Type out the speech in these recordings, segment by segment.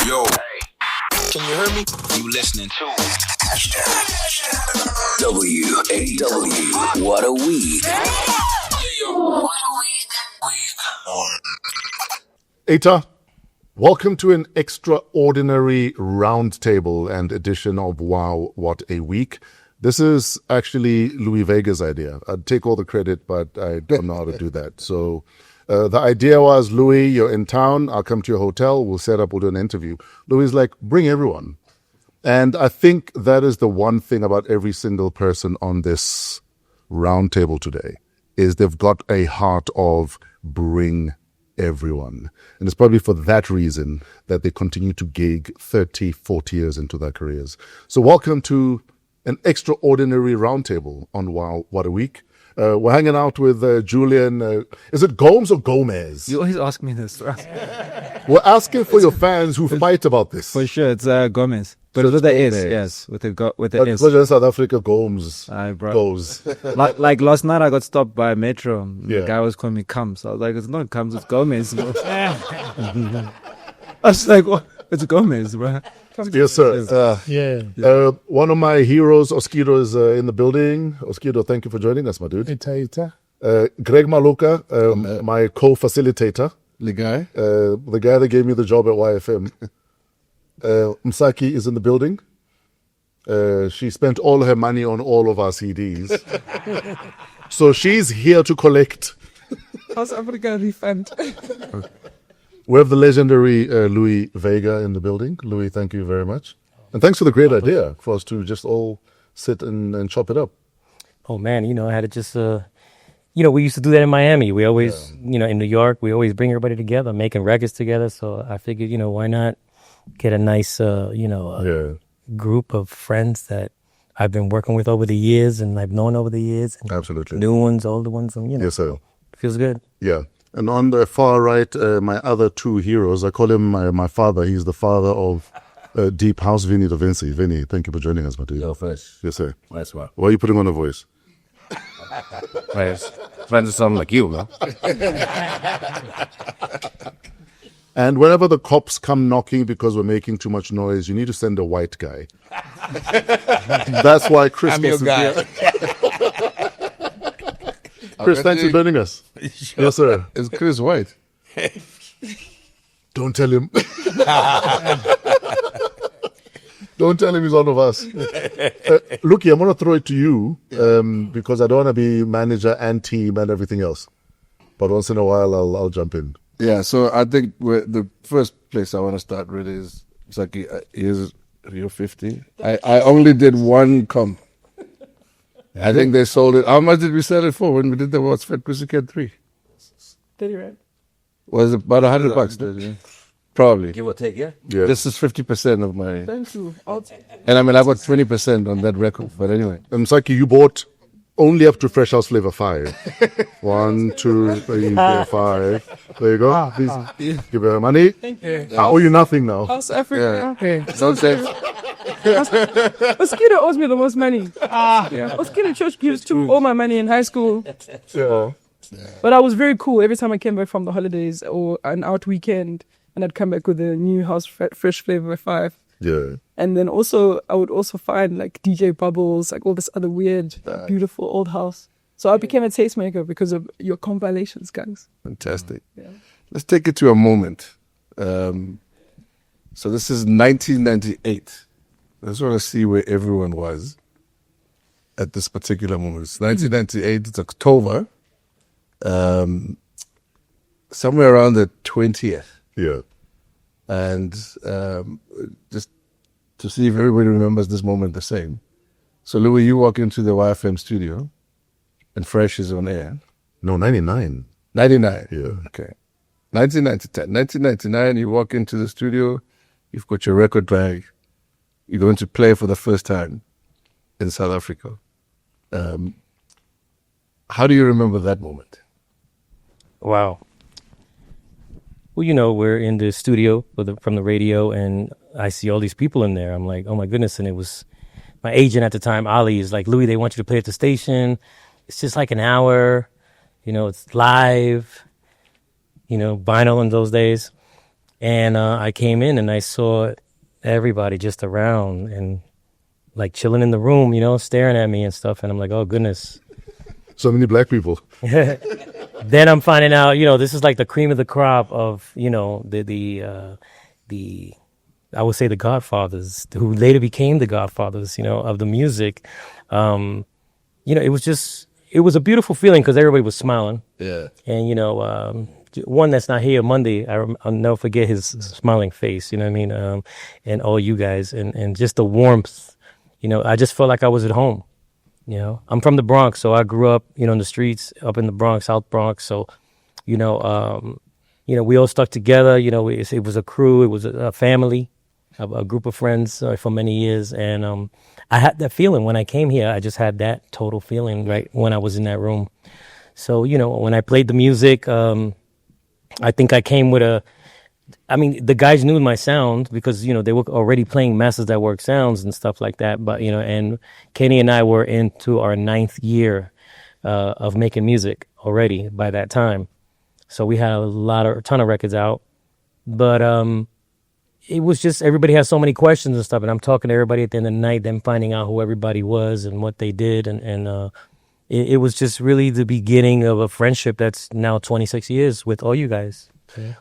Yo, can you hear me? You listening to WAW. What a week. Eta, welcome to an extraordinary roundtable and edition of Wow, What a Week. This is actually Louie Vega's idea. I'd take all the credit, but I don't know how to do that. So the idea was, Louie, you're in town. I'll come to your hotel. We'll set up. We'll do an interview. Louie's like, bring everyone. And I think that is the one thing about every single person on this roundtable today is they've got a heart of bring everyone. And it's probably for that reason that they continue to gig 30, 40 years into their careers. So welcome to an extraordinary roundtable on Wow, What a Week. We're hanging out with Jullian. Is it Gomes or Gomez? You always ask me this. We're asking for your fans who fight about this. For sure, it's Gomez. But So with the it's S, Gomez. yes. With the But S. in South Africa, Gomes Bro. goes. Like last night, I got stopped by Metro. Yeah. The guy was calling me Comes. I was like, it's not Comes, it's Gomez. Bro. I was like, what? It's Gomez, bro. Yes, sir. One of my heroes, Oskido, is in the building. Oskido, thank you for joining us, my dude. Greg Maloka, my co-facilitator. The guy? The guy that gave me the job at YFM. Msaki is in the building. She spent all her money on all of our CDs. So she's here to collect. South Africa refund. We have the legendary Louie Vega in the building. Louie, thank you very much. And thanks for the great idea for us to just all sit and chop it up. Oh man, I had to just, we used to do that in Miami. We always, in New York, we always bring everybody together, making records together. So I figured, why not get a nice, group of friends that I've been working with over the years and I've known over the years. And absolutely. New ones, older ones, and, Yes, sir. feels good. Yeah. And on the far right, my other two heroes, I call him my father. He's the father of Deep House, Vinny Da Vinci. Vinny, thank you for joining us, my dude. Yo, Fresh. Yes, sir. That's why. Why are you putting on a voice? Fresh. Trying to sound like you, man. And whenever the cops come knocking because we're making too much noise, you need to send a white guy. That's why Christos I'm your is guy. here. Chris, thanks for joining us. Yes, sir. It's Chris White. Don't tell him. Don't tell him he's one of us. Looky, I'm going to throw it to you because I don't want to be manager and team and everything else. But once in a while, I'll jump in. Yeah, so I think the first place I want to start with is Msaki. Here's Rio 50. I only did one comp. I think they sold it. How much did we sell it for when we did the What's Fed Pussycat 3? 30 Rand. Was it about $100? Probably. give or take, yeah? Yeah. This is 50% of my... Thank you. I'll take it. And I mean, I got 20% on that record. But anyway. Msaki, you bought only up to Fresh House Flavor 5. 1, 2, 3, 4, 5. There you go. Please give her money. Thank you. I owe you nothing now. South Africa. Okay. Don't say... Oskido owes me the most money. Oskido Church gives all my money in high school. Yeah. But I was very cool every time I came back from the holidays or an out weekend, and I'd come back with a new house fresh flavor 5. Yeah. And then also, I would also find like DJ Bubbles, like all this other weird, beautiful old house. So I became a tastemaker because of your compilations, guys. Fantastic. Let's take it to a moment. So this is 1998. I just want to see where everyone was at this particular moment. It's 1998, it's October. Somewhere around the 20th. Yeah. And just to see if everybody remembers this moment the same. So Louie, you walk into the YFM studio and Fresh is on air. No, 99. 99? Yeah. Okay. 1999, you walk into the studio, you've got your record bag, you're going to play for the first time in South Africa. How do you remember that moment? Wow. Well, we're in the studio from the radio, and I see all these people in there. I'm like, oh my goodness. And it was my agent at the time, Ali, is like, Louie, they want you to play at the station. It's just like an hour. It's live, vinyl in those days. And I came in and I saw everybody just around and like chilling in the room, you know, staring at me and stuff. And I'm like, oh, goodness. So many black people. Then I'm finding out, you know, this is like the cream of the crop of, you know, the I would say the godfathers who later became the godfathers, you know, of the music. You know, it was a beautiful feeling because everybody was smiling. Yeah. And, you know, one that's not here Monday, I'll never forget his smiling face, you know what I mean? And all you guys and just the warmth, you know, I just felt like I was at home. You know, I'm from the Bronx, so I grew up, you know, in the streets up in the Bronx, South Bronx. So, you know, we all stuck together. You know, it was a crew, it was a family, a group of friends for many years. And I had that feeling when I came here. I just had that total feeling right when I was in that room. So, you know, when I played the music, I think I came with the guys knew my sound because, you know, they were already playing Masters That Work sounds and stuff like that. But, you know, and Kenny and I were into our 9th year of making music already by that time. So we had a ton of records out. But it was just everybody has so many questions and stuff. And I'm talking to everybody at the end of the night, them finding out who everybody was and what they did. And it was just really the beginning of a friendship that's now 26 years with all you guys.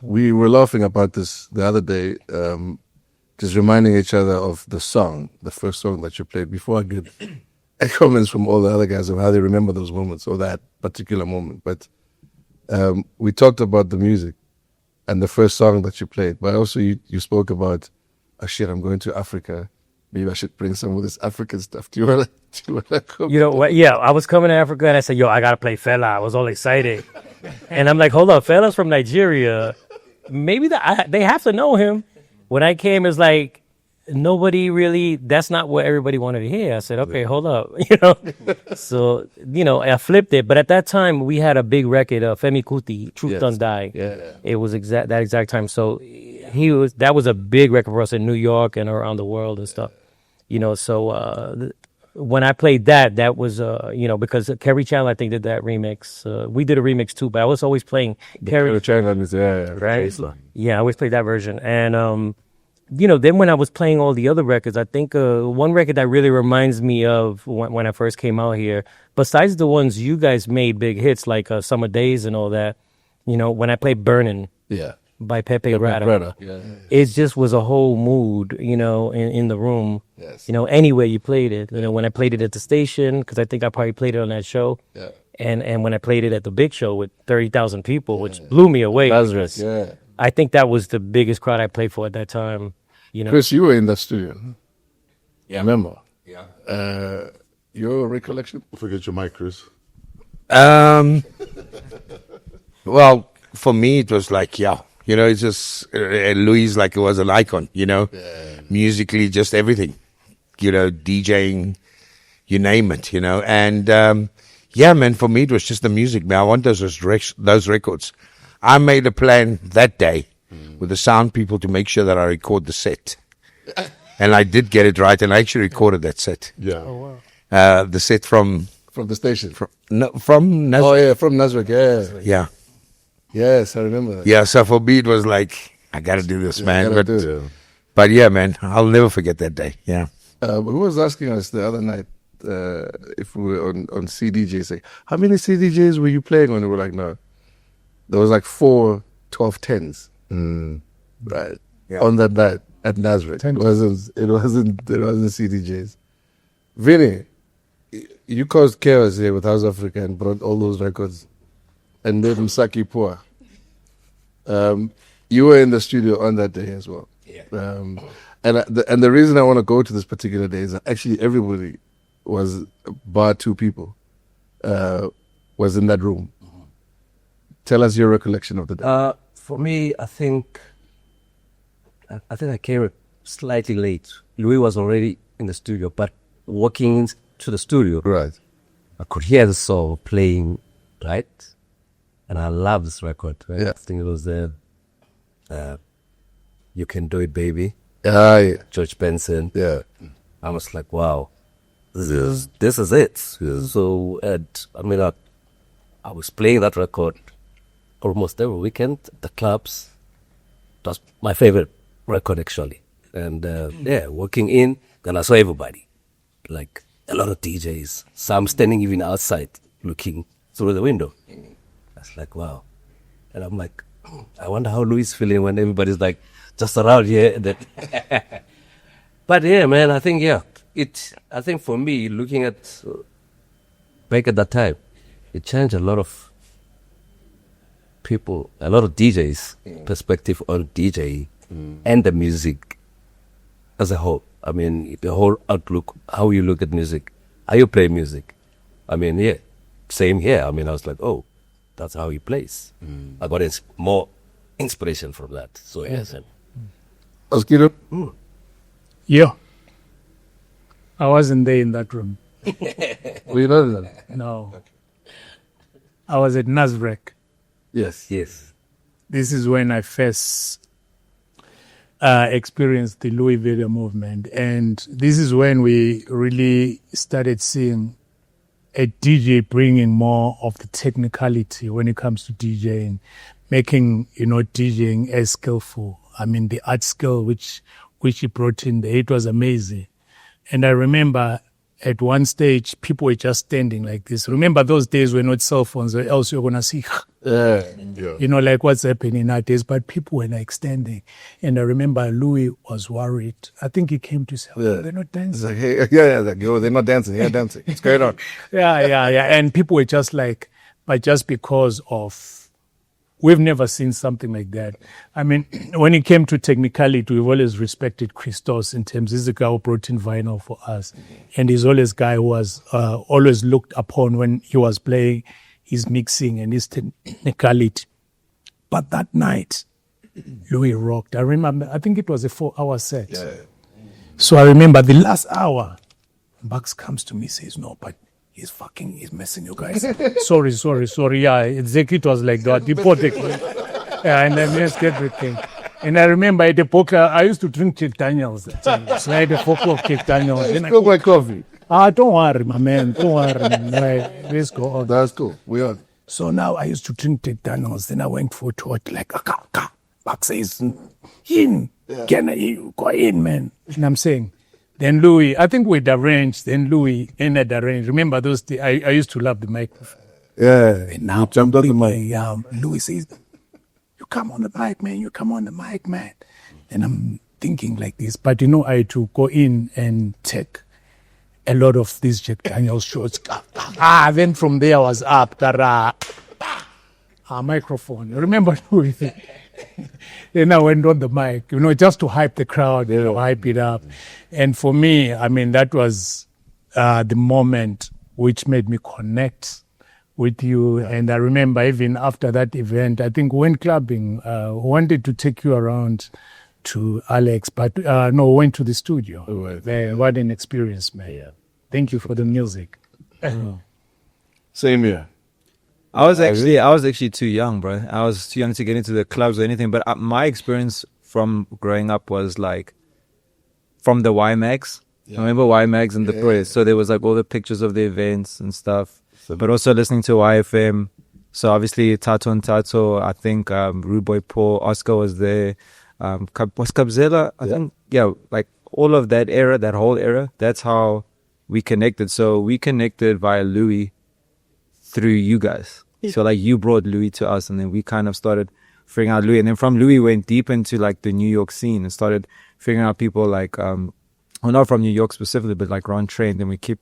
We were laughing about this the other day, just reminding each other of the song, the first song that you played, before I get comments from all the other guys of how they remember those moments or that particular moment. But we talked about the music and the first song that you played, but also you spoke about, oh shit, I'm going to Africa. Maybe I should bring some of this African stuff. Do you want to come? You know what? Yeah, I was coming to Africa and I said, yo, I got to play Fela. I was all excited. And I'm like, hold up, Fela's from Nigeria. Maybe they have to know him. When I came, it's like, nobody really, that's not what everybody wanted to hear. I said, okay, hold up, you know. So, you know, I flipped it. But at that time, we had a big record, Femi Kuti, Truth Done Die. Yeah. It was that exact time. So that was a big record for us in New York and around the world and stuff. You know, so when I played that was, you know, because Kerry Chandler, I think, did that remix. We did a remix too, but I was always playing Kerry Chandler, right? Yeah, I always played that version. And, you know, then when I was playing all the other records, I think one record that really reminds me of when I first came out here, besides the ones you guys made big hits like Summer Days and all that, you know, when I played Burnin'. Yeah. By Pepe Rada. Yeah. It just was a whole mood, you know, in the room. Yes. You know, anywhere you played it. You know, when I played it at the station, because I think I probably played it on that show. Yeah. And when I played it at the big show with 30,000 people, which blew me away. Lazarus. Yeah. I think that was the biggest crowd I played for at that time. You know, Chris, you were in the studio. Yeah. Remember? Yeah. Your recollection? Forget your mic, Chris. Well, for me, it was like, yeah, you know, it's just, Louis, like, it was an icon, you know, musically, just everything, you know, DJing, you name it, you know, and, yeah, man, for me, it was just the music, man. I want those records. I made a plan that day with the sound people to make sure that I record the set. And I did get it right, and I actually recorded that set. Yeah. oh, wow. The set from From the station. from Nazareth. Oh, yeah, from Nazareth, yeah. Yeah. Yes, I remember that. Yeah, so for me, it was like, I got to do this, man. gotta But, do it. but yeah, man, I'll never forget that day. Yeah. Who was asking us the other night if we were on CDJs, saying, how many CDJs were you playing on? And we're like, no. There was like 4 1210s. Right. Yeah. On that night at Nazareth. It wasn't CDJs. Vinny, you caused chaos here with House Africa and brought all those records and made Msaki poor. You were in the studio on that day as well. Yeah. And the reason I want to go to this particular day is that actually everybody was, bar 2 people, was in that room. Tell us your recollection of the day. For me, I think I came slightly late. Louis was already in the studio, but walking to the studio, Right. I could hear the song playing, right? And I love this record. Right? Yeah. I think it was You Can Do It, Baby, Yeah. George Benson. Yeah. I was like, wow, this is it. So, and I mean, I was playing that record almost every weekend at the clubs. was my favorite record actually. And walking in, then I saw everybody, like a lot of DJs, some standing even outside looking through the window. I was like, wow. And I'm like, I wonder how Louis is feeling when everybody's like just around here. And then but yeah, man, I think, I think for me, looking at back at that time, it changed a lot of people, a lot of DJs' perspective on DJing and the music as a whole. I mean, the whole outlook, how you look at music, how you play music. I mean, same here. I mean, I was like, oh, that's how he plays. I got more inspiration from that. So, yes. Oskido? Yeah. I wasn't there in that room. Were you not in that? No. I was at Nasrec. Yes. This is when I first experienced the Louie Vega movement. And this is when we really started seeing a DJ bringing more of the technicality when it comes to DJing, making, DJing as skillful. I mean, the art skill which he brought in there, it was amazing. And I remember at one stage, people were just standing like this. Remember those days were not cell phones, or else you're going to see, like what's happening nowadays. But people were like standing. And I remember Louis was worried. I think he came to say, they're not dancing. It's like, hey, they're not dancing. They're dancing. What's going on? Yeah. And people were just like, but just because of, we've never seen something like that. I mean, when it came to technicality, we've always respected Christos in terms, he's the guy who brought in vinyl for us. And he's always a guy who was always looked upon when he was playing his mixing and his technicality. But that night, Louis rocked. I remember, I think it was a 4-hour set. Yeah. So I remember the last hour, Bucks comes to me, says, no, but he's messing you guys. sorry. Yeah, exactly. It was like that. Yeah, and then yes, everything. And I remember at the poker, I used to drink Jack Daniels at times. So I had a poker of Jack Daniels. It's still my coffee. Don't worry, my man. Don't worry. Right, let's go on. That's cool. We are. So now I used to drink Jack Daniels. Then I went for a tour like, Buck says, in. Can you go in, man? And I'm saying, then Louis, I think we'd arranged. Then Louis ended arranged. Remember those days? I used to love the microphone. Yeah. And now jumped on the mic. Louis says, "You come on the mic, man. You come on the mic, man." And I'm thinking like this, but I had to go in and take a lot of these Jack Daniels shots. Then from there I was up. Microphone. Remember Louis? Then I went on the mic, just to hype the crowd, hype it up. And for me, I mean, that was the moment which made me connect with you. And I remember even after that event, I think we went clubbing, wanted to take you around to Alex, but went to the studio. What an experience, man. Yeah. Thank you for the music. Same here. I was actually too young, bro. I was too young to get into the clubs or anything. But my experience from growing up was like from the Y Mags. Yeah. I remember Y Mags and the press. So there was like all the pictures of the events and stuff. But also listening to YFM. So obviously Tato and Tato. I think Rude Boy Paul, Oscar was there. Was Kabzela? I think like all of that era, that whole era. That's how we connected. So we connected via Louis. Through you guys. So like you brought Louis to us and then we kind of started figuring out Louis. And then from Louis went deep into like the New York scene and started figuring out people like, well not from New York specifically, but like Ron Train. Then we keep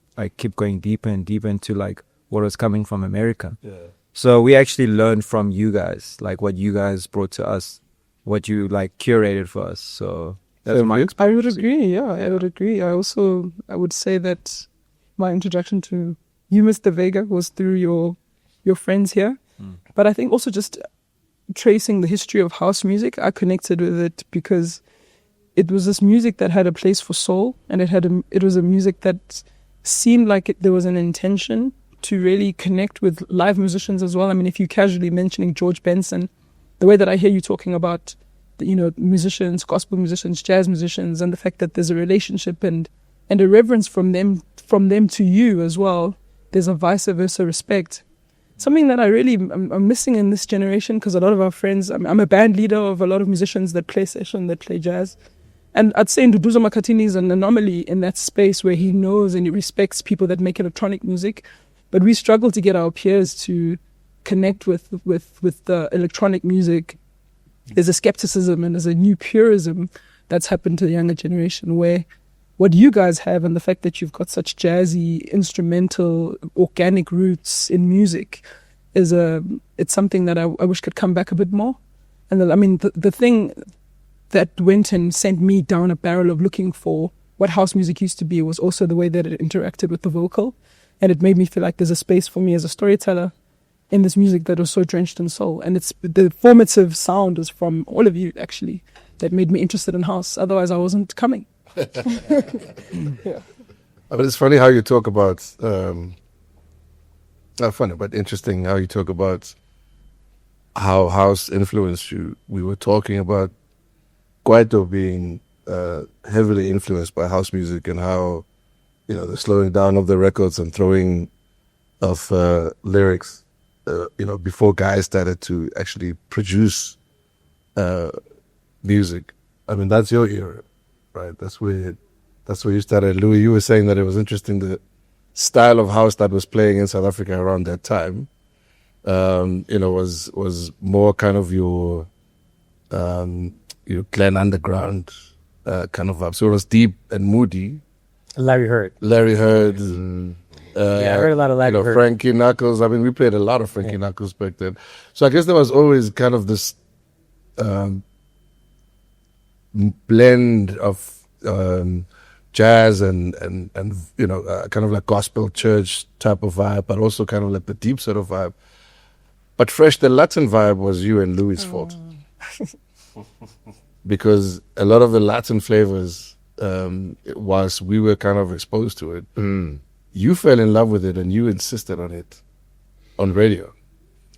going deeper and deeper into like what was coming from America. Yeah. So we actually learned from you guys, like what you guys brought to us, what you like curated for us. So that's my experience. I would agree. Yeah, I would agree. I would say that my introduction to you, Mr. Vega, was through your friends here. But I think also just tracing the history of house music, I connected with it because it was this music that had a place for soul, and it was a music that seemed like there was an intention to really connect with live musicians as well. I mean, if you're casually mentioning George Benson, the way that I hear you talking about, musicians, gospel musicians, jazz musicians, and the fact that there's a relationship and a reverence from them to you as well. There's a vice versa respect. something that I really I'm missing in this generation, because a lot of our friends, I'm a band leader of a lot of musicians that play session, that play jazz. And I'd say Nduduzo Makatini is an anomaly in that space where he knows and he respects people that make electronic music. But we struggle to get our peers to connect with the electronic music. There's a skepticism and there's a new purism that's happened to the younger generation, where what you guys have and the fact that you've got such jazzy, instrumental, organic roots in music is it's something that I wish could come back a bit more. And the thing that went and sent me down a barrel of looking for what house music used to be was also the way that it interacted with the vocal. And it made me feel like there's a space for me as a storyteller in this music that was so drenched in soul. And it's the formative sound is from all of you, actually, that made me interested in house. Otherwise, I wasn't coming. Yeah. But it's funny how you talk about, not funny, but interesting how you talk about how house influenced you. We were talking about Kwaito being heavily influenced by house music, and how, the slowing down of the records and throwing of lyrics, before guys started to actually produce music. I mean, that's your era, right? That's where you started. Louie, you were saying that it was interesting, the style of house that was playing in South Africa around that time, was more kind of your Glen Underground kind of vibe. So it was deep and moody. Larry Heard. I heard a lot of Larry Heard. Frankie Knuckles. I mean, we played a lot of Frankie Knuckles back then. So I guess there was always kind of this blend of jazz and kind of like gospel church type of vibe, but also kind of like the deep sort of vibe. But Fresh, the Latin vibe was you and Louie's fault. Because a lot of the Latin flavors, whilst we were kind of exposed to it, you fell in love with it and you insisted on it on radio.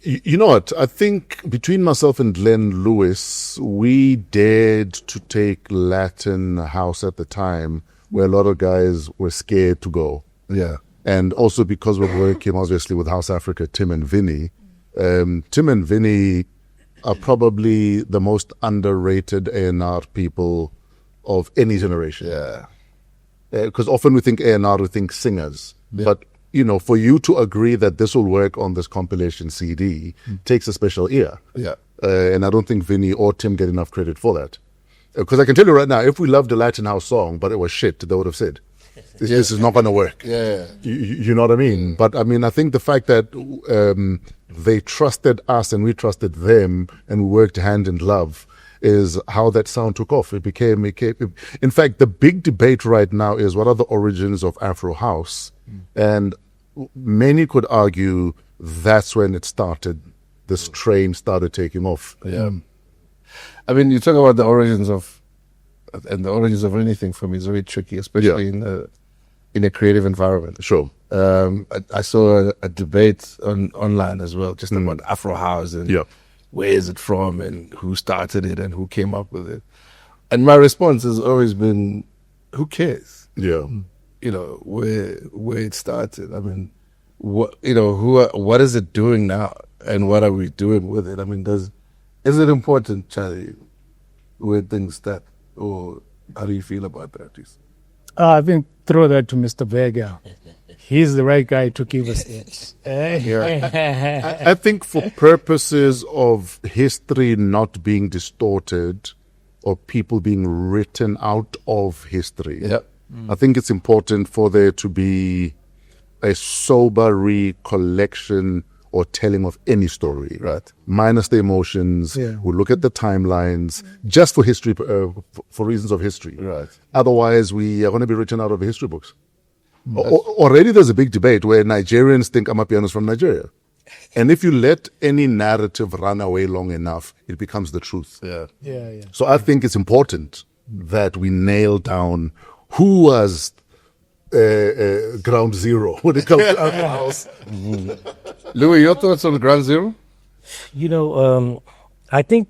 You know what? I think between myself and Glenn Lewis, we dared to take Latin house at the time where a lot of guys were scared to go. Yeah. And also because we're working obviously with House Africa, Tim and Vinny. Tim and Vinny are probably the most underrated A&R people of any generation. Yeah. Because often we think A&R, we think singers. Yeah. But, for you to agree that this will work on this compilation CD takes a special ear. Yeah. And I don't think Vinny or Tim get enough credit for that. Because I can tell you right now, if we loved a Latin house song, but it was shit, they would have said, this is not going to work. Yeah. You know what I mean? But I mean, I think the fact that they trusted us and we trusted them and we worked hand in glove is how that sound took off. It became, in fact, the big debate right now is what are the origins of Afro house? And many could argue that's when it started. This train started taking off. Yeah. I mean, you talk about the origins of anything for me is very tricky, especially in a creative environment. Sure. I saw a debate online as well, just about Afro house and where is it from and who started it and who came up with it. And my response has always been, who cares? Yeah. Where it started. I mean, what is it doing now and what are we doing with it? I mean, is it important, Charlie, where things start, or how do you feel about that? I think throw that to Mr. Vega. He's the right guy to give us it. I think for purposes of history not being distorted or people being written out of history, I think it's important for there to be a sober recollection or telling of any story, right? Minus the emotions. We look at the timelines just for history, for reasons of history. Right. Otherwise, we are going to be written out of the history books. Already there's a big debate where Nigerians think Amapiano's from Nigeria. And if you let any narrative run away long enough, it becomes the truth. Yeah. So I think it's important that we nail down who was ground zero when it comes to our house. Louie, your thoughts on ground zero? I think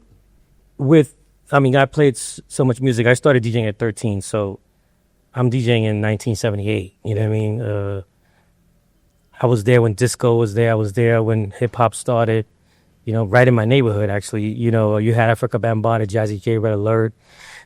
I played so much music. I started DJing at 13, so I'm DJing in 1978. You know what I mean? I was there when disco was there. I was there when hip hop started. You know, right in my neighborhood, actually. You know, you had Africa Bambaataa, Jazzy J, Red Alert.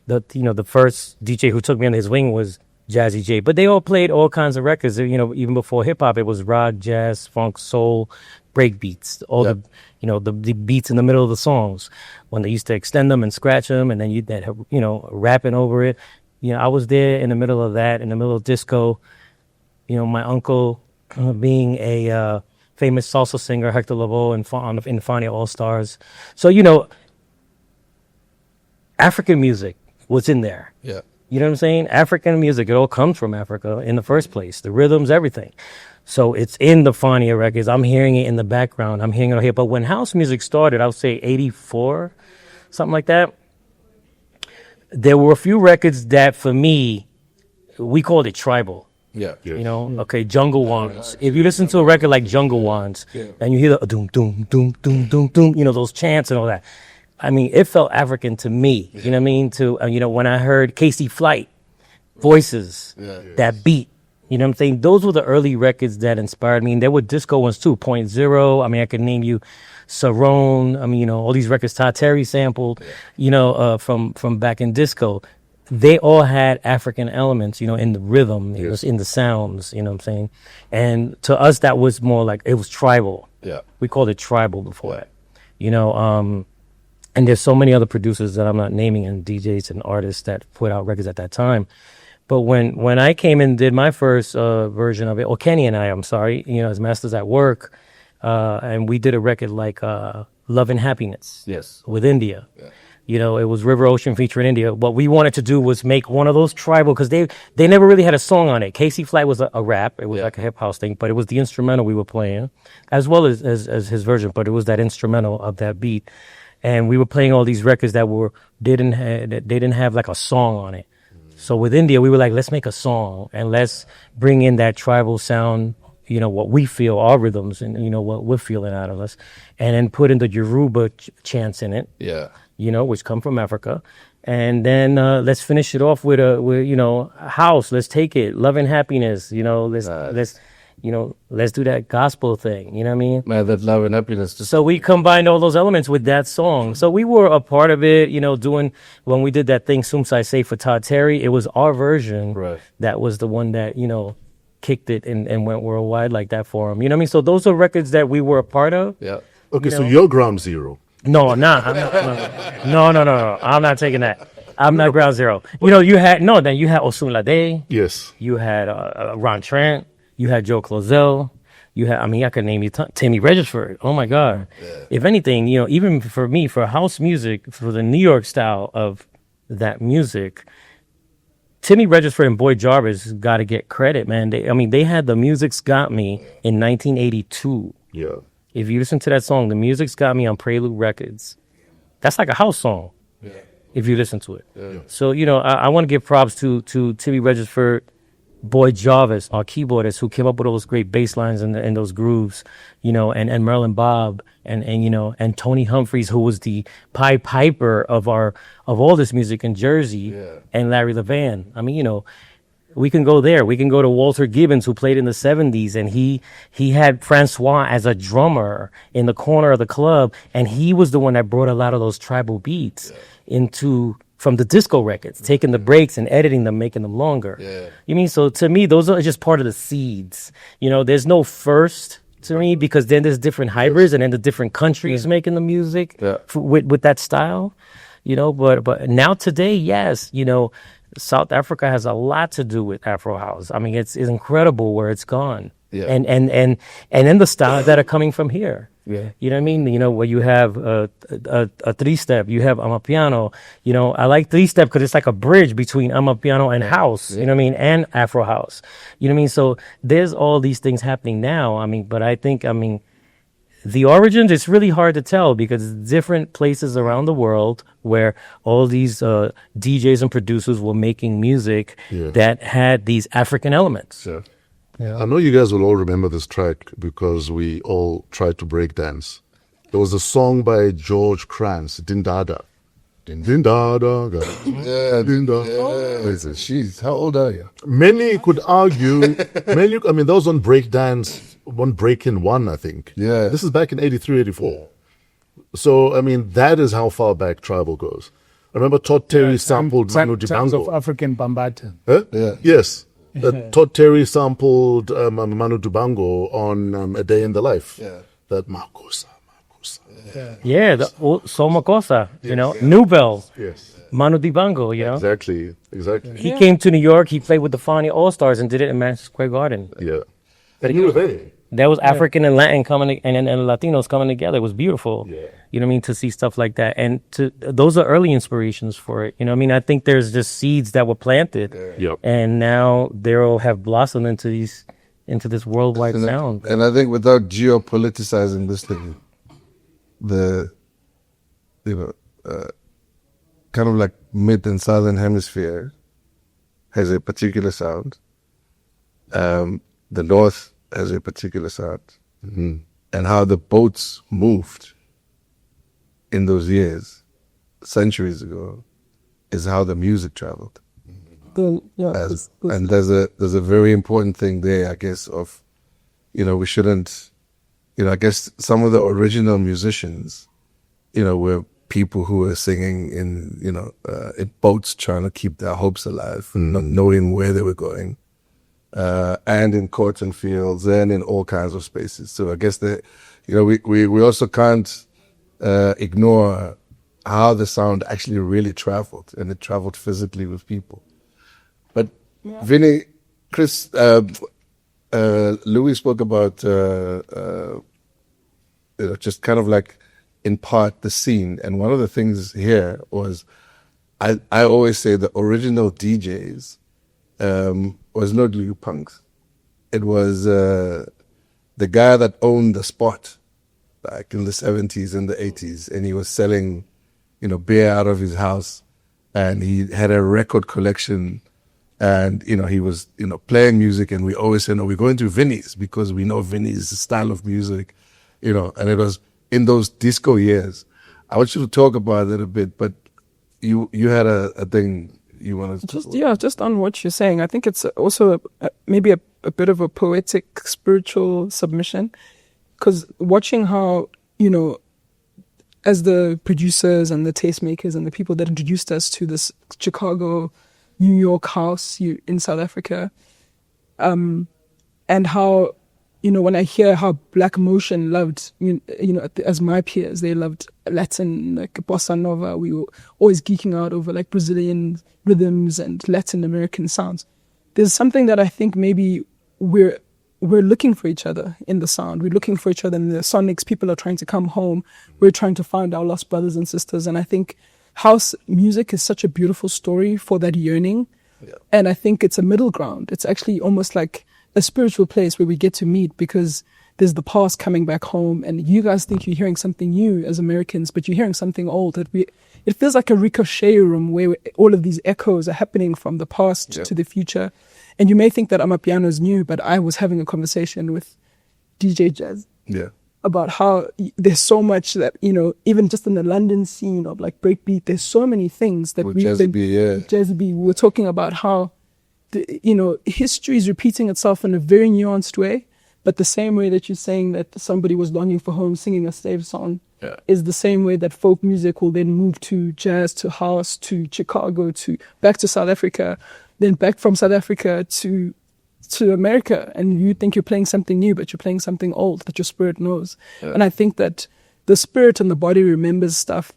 The first DJ who took me under his wing was Jazzy J. But they all played all kinds of records. You know, even before hip hop, it was rock, jazz, funk, soul, break beats. All the, you know, the beats in the middle of the songs when they used to extend them and scratch them, and then you know, rapping over it. You know, I was there in the middle of that, in the middle of disco. You know, my uncle being a famous salsa singer, Hector Lavoe, in Fania All Stars. So, you know, African music was in there. Yeah. You know what I'm saying? African music, it all comes from Africa in the first place. The rhythms, everything. So it's in the Fania records. I'm hearing it in the background. I'm hearing it here. But when house music started, I would say 84, something like that, there were a few records that, for me, we called it tribal. Yeah. You know, okay, Jungle Ones. If you listen to a record like Jungle Ones, and you hear the doom, doom, doom, doom, doom, doom, you know, those chants and all that. I mean, it felt African to me. You know what I mean? To you know, when I heard Casey Flight, Voices, that beat. You know what I'm saying? Those were the early records that inspired me. And there were disco ones too, Point Zero. I mean, I could name you Sarone. I mean, you know, all these records Todd Terry sampled, you know, from back in disco. They all had African elements, you know, in the rhythm, it was in the sounds, you know what I'm saying? And to us, that was more like, it was tribal. Yeah. We called it tribal before that. You know, and there's so many other producers that I'm not naming, and DJs and artists that put out records at that time. But when I came and did my first version of it, or Kenny and I'm sorry, you know, as Masters at Work, and we did a record like Love and Happiness with India. Yeah. You know, it was River Ocean featuring India. What we wanted to do was make one of those tribal, because they never really had a song on it. Casey Flight was a rap. It was like a hip house thing, but it was the instrumental we were playing, as well as his version, but it was that instrumental of that beat. And we were playing all these records that didn't have like a song on it. So with India, we were like, let's make a song and let's bring in that tribal sound, you know, what we feel, our rhythms, and, you know, what we're feeling out of us. And then put in the Yoruba chants in it, you know, which come from Africa. And then let's finish it off with you know, house. Let's take it. Love and Happiness, you know, let's you know, let's do that gospel thing. You know what I mean? Man, that love and happiness. So we combined all those elements with that song. So we were a part of it, you know, when we did that thing, Sumsai Say for Todd Terry, it was our version. Right. That was the one that, you know, kicked it and went worldwide like that for him. You know what I mean? So those are records that we were a part of. Yeah. Okay, so you're ground zero. No, I'm not. No. I'm not taking that. I'm not ground zero. You know, you had Osunlade. Yes. You had Ron Trent. You had Joe Clozell. You had, I mean, I could name you Timmy Regisford. Oh my God. Yeah. If anything, you know, even for me, for house music, for the New York style of that music, Timmy Regisford and Boy Jarvis got to get credit, man. They had The Music's Got Me in 1982. Yeah. If you listen to that song, The Music's Got Me on Prelude Records, that's like a house song. Yeah. If you listen to it. Yeah. So, you know, I want to give props to Timmy Regisford, Boy Jarvis, our keyboardist, who came up with all those great bass lines and those grooves, you know, and Merlin Bob and you know, and Tony Humphreys, who was the Pied Piper of all this music in Jersey, and Larry Levan. I mean, you know, we can go there. We can go to Walter Gibbons, who played in the 70s, and he had Francois as a drummer in the corner of the club, and he was the one that brought a lot of those tribal beats from the disco records, taking the breaks and editing them, making them longer. Yeah. You mean, so to me, those are just part of the seeds. You know, there's no first to me, because then there's different hybrids and then the different countries making the music with that style. You know, but now today, yes, you know, South Africa has a lot to do with Afro house. I mean, it's incredible where it's gone. Yeah. And then the styles that are coming from here. Yeah. You know what I mean? You know, where you have a 3-step, you have Amapiano. You know, I like 3-step because it's like a bridge between Amapiano and house, you know what I mean, and Afro house. You know what I mean? So there's all these things happening now. I mean, but I think, the origins, it's really hard to tell, because different places around the world where all these DJs and producers were making music that had these African elements. Yeah. Yeah. I know you guys will all remember this track because we all tried to break dance. There was a song by George Kranz, Dindada. Dindada. Yeah, Dindada. Jeez, how old are you? Many could argue, that was on break dance one break-in one, I think. Yeah. This is back in 83, 84. So, I mean, that is how far back tribal goes. I remember Todd Terry sampled Manu Times of Dibango. African Bambata. Huh? Yeah. Yes. Todd Terry sampled Manu Dibango on A Day in the Life. Yeah. That Makosa. Yeah, the Somakosa, you know, New Bell, Yes. Manu Dibango, you know. Exactly. He came to New York, he played with the Fania All-Stars and did it in Madison Square Garden. Yeah. And you were there. That was African and Latin coming and Latinos coming together. It was beautiful. Yeah. You know what I mean? To see stuff like that. And those are early inspirations for it. You know what I mean? I think there's just seeds that were planted. Yep. And now they'll have blossomed into this worldwide sound. And I think without geopoliticizing this thing, kind of like mid and southern hemisphere has a particular sound. The north has a particular sound. Mm-hmm. And how the boats moved in those years, centuries ago, is how the music traveled. And there's a very important thing there, I guess, of, we shouldn't, I guess some of the original musicians, were people who were singing in boats trying to keep their hopes alive, not knowing where they were going, and in cotton fields and in all kinds of spaces. So I guess that, we also can't ignore how the sound actually really traveled, and it traveled physically with people. But Vinny, Chris, Louie spoke about just kind of like in part the scene, and one of the things here was I always say the original DJs was not Louie Punks. It was the guy that owned the spot back in the 70s and the 80s, and he was selling beer out of his house, and he had a record collection. And, he was, playing music, and we always said, no, we're going to Vinny's because we know Vinny's style of music, and it was in those disco years. I want you to talk about it a bit, but you had a thing you wanted to just on what you're saying. I think it's also maybe a bit of a poetic, spiritual submission, because watching how, as the producers and the tastemakers and the people that introduced us to this Chicago, New York house in South Africa, and how, when I hear how Black Motion loved, as my peers, they loved Latin, like bossa nova. We were always geeking out over like Brazilian rhythms and Latin American sounds. There's something that I think maybe we're looking for each other in the sound. We're looking for each other in the sonics. People are trying to come home. We're trying to find our lost brothers and sisters. And I think house music is such a beautiful story for that yearning. Yeah. And I think it's a middle ground. It's actually almost like a spiritual place where we get to meet, because there's the past coming back home, and you guys think you're hearing something new as Americans, but you're hearing something old. It feels like a ricochet room where all of these echoes are happening from the past to the future. And you may think that Amapiano is new, but I was having a conversation with DJ Jazz. Yeah. About how there's so much that, even just in the London scene of like breakbeat, there's so many things that we're talking about how, history is repeating itself in a very nuanced way, but the same way that you're saying that somebody was longing for home singing a slave song is the same way that folk music will then move to jazz, to house, to Chicago, to back to South Africa, then back from South Africa to America, and you think you're playing something new, but you're playing something old that your spirit knows. Yeah. And I think that the spirit and the body remembers stuff.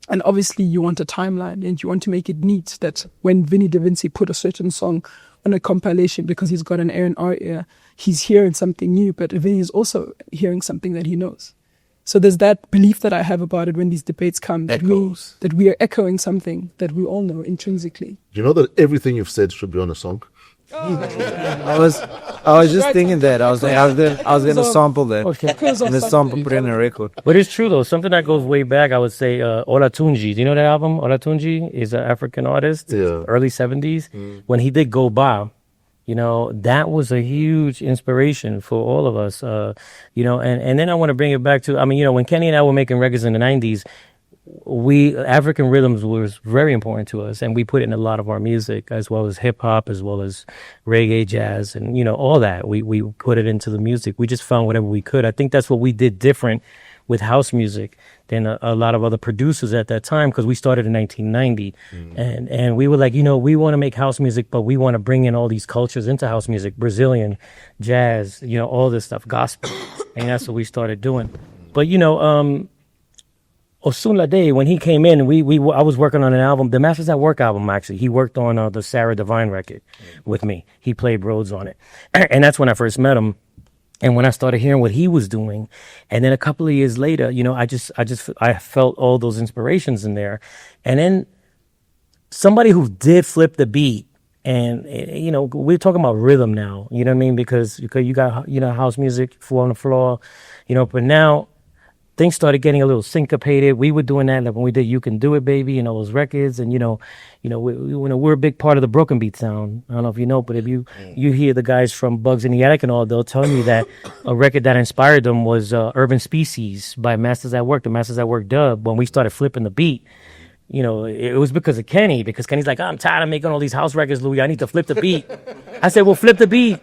And obviously you want a timeline, and you want to make it neat that when Vinny Da Vinci put a certain song on a compilation because he's got an A&R ear, he's hearing something new, but Vinny is also hearing something that he knows. So there's that belief that I have about it when these debates come, that we are echoing something that we all know intrinsically. Do you know that everything you've said should be on a song? I was just thinking that I was gonna sample that. Okay. And the sample put in a record. But it's true though. Something that goes way back, I would say, Olatunji. Do you know that album? Olatunji is an African artist, early 70s. When he did Go Ba, that was a huge inspiration for all of us. And then I want to bring it back to, when Kenny and I were making records in the 90s, African rhythms was very important to us, and we put it in a lot of our music, as well as hip hop, as well as reggae, jazz, and all that. We put it into the music. We just found whatever we could. I think that's what we did different with house music than a lot of other producers at that time, because we started in 1990, and we were like, we want to make house music, but we want to bring in all these cultures into house music, Brazilian, jazz, all this stuff, gospel, and that's what we started doing. But Osunlade, when he came in, I was working on an album, the Masters at Work album, actually. He worked on the Sarah Divine record with me. He played Rhodes on it. And that's when I first met him. And when I started hearing what he was doing, and then a couple of years later, I felt all those inspirations in there. And then somebody who did flip the beat, and we're talking about rhythm now, you know what I mean? Because you got, house music, four on the floor, but now things started getting a little syncopated. We were doing that, like when we did "You Can Do It, Baby" and all those records, and we're a big part of the broken beat sound. I don't know if you know, but if you hear the guys from Bugs in the Attic and all, they'll tell you that a record that inspired them was "Urban Species" by Masters at Work, the Masters at Work dub. When we started flipping the beat, it was because of Kenny, because Kenny's like, I'm tired of making all these house records, Louie. I need to flip the beat. I said, well, flip the beat.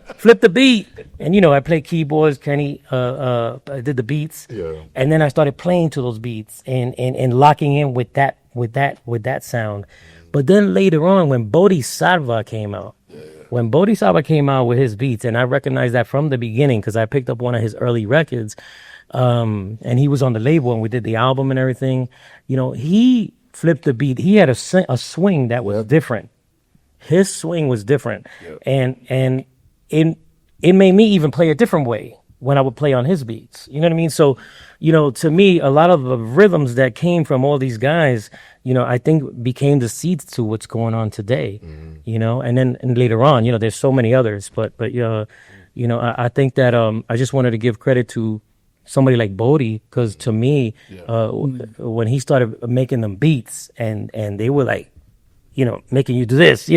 And, I played keyboards. Kenny did the beats. Yeah. And then I started playing to those beats and locking in with that sound. But then later on, when Bodhisattva came out, with his beats, and I recognized that from the beginning because I picked up one of his early records, and he was on the label and we did the album and everything, he flipped the beat. He had a swing that was different. His swing was different. Yep. And it made me even play a different way when I would play on his beats. You know what I mean? So, to me, a lot of the rhythms that came from all these guys, I think became the seeds to what's going on today, and then later on, there's so many others, but I think that, I just wanted to give credit to somebody like Bodhi, because to me, when he started making them beats and they were like, making you do this,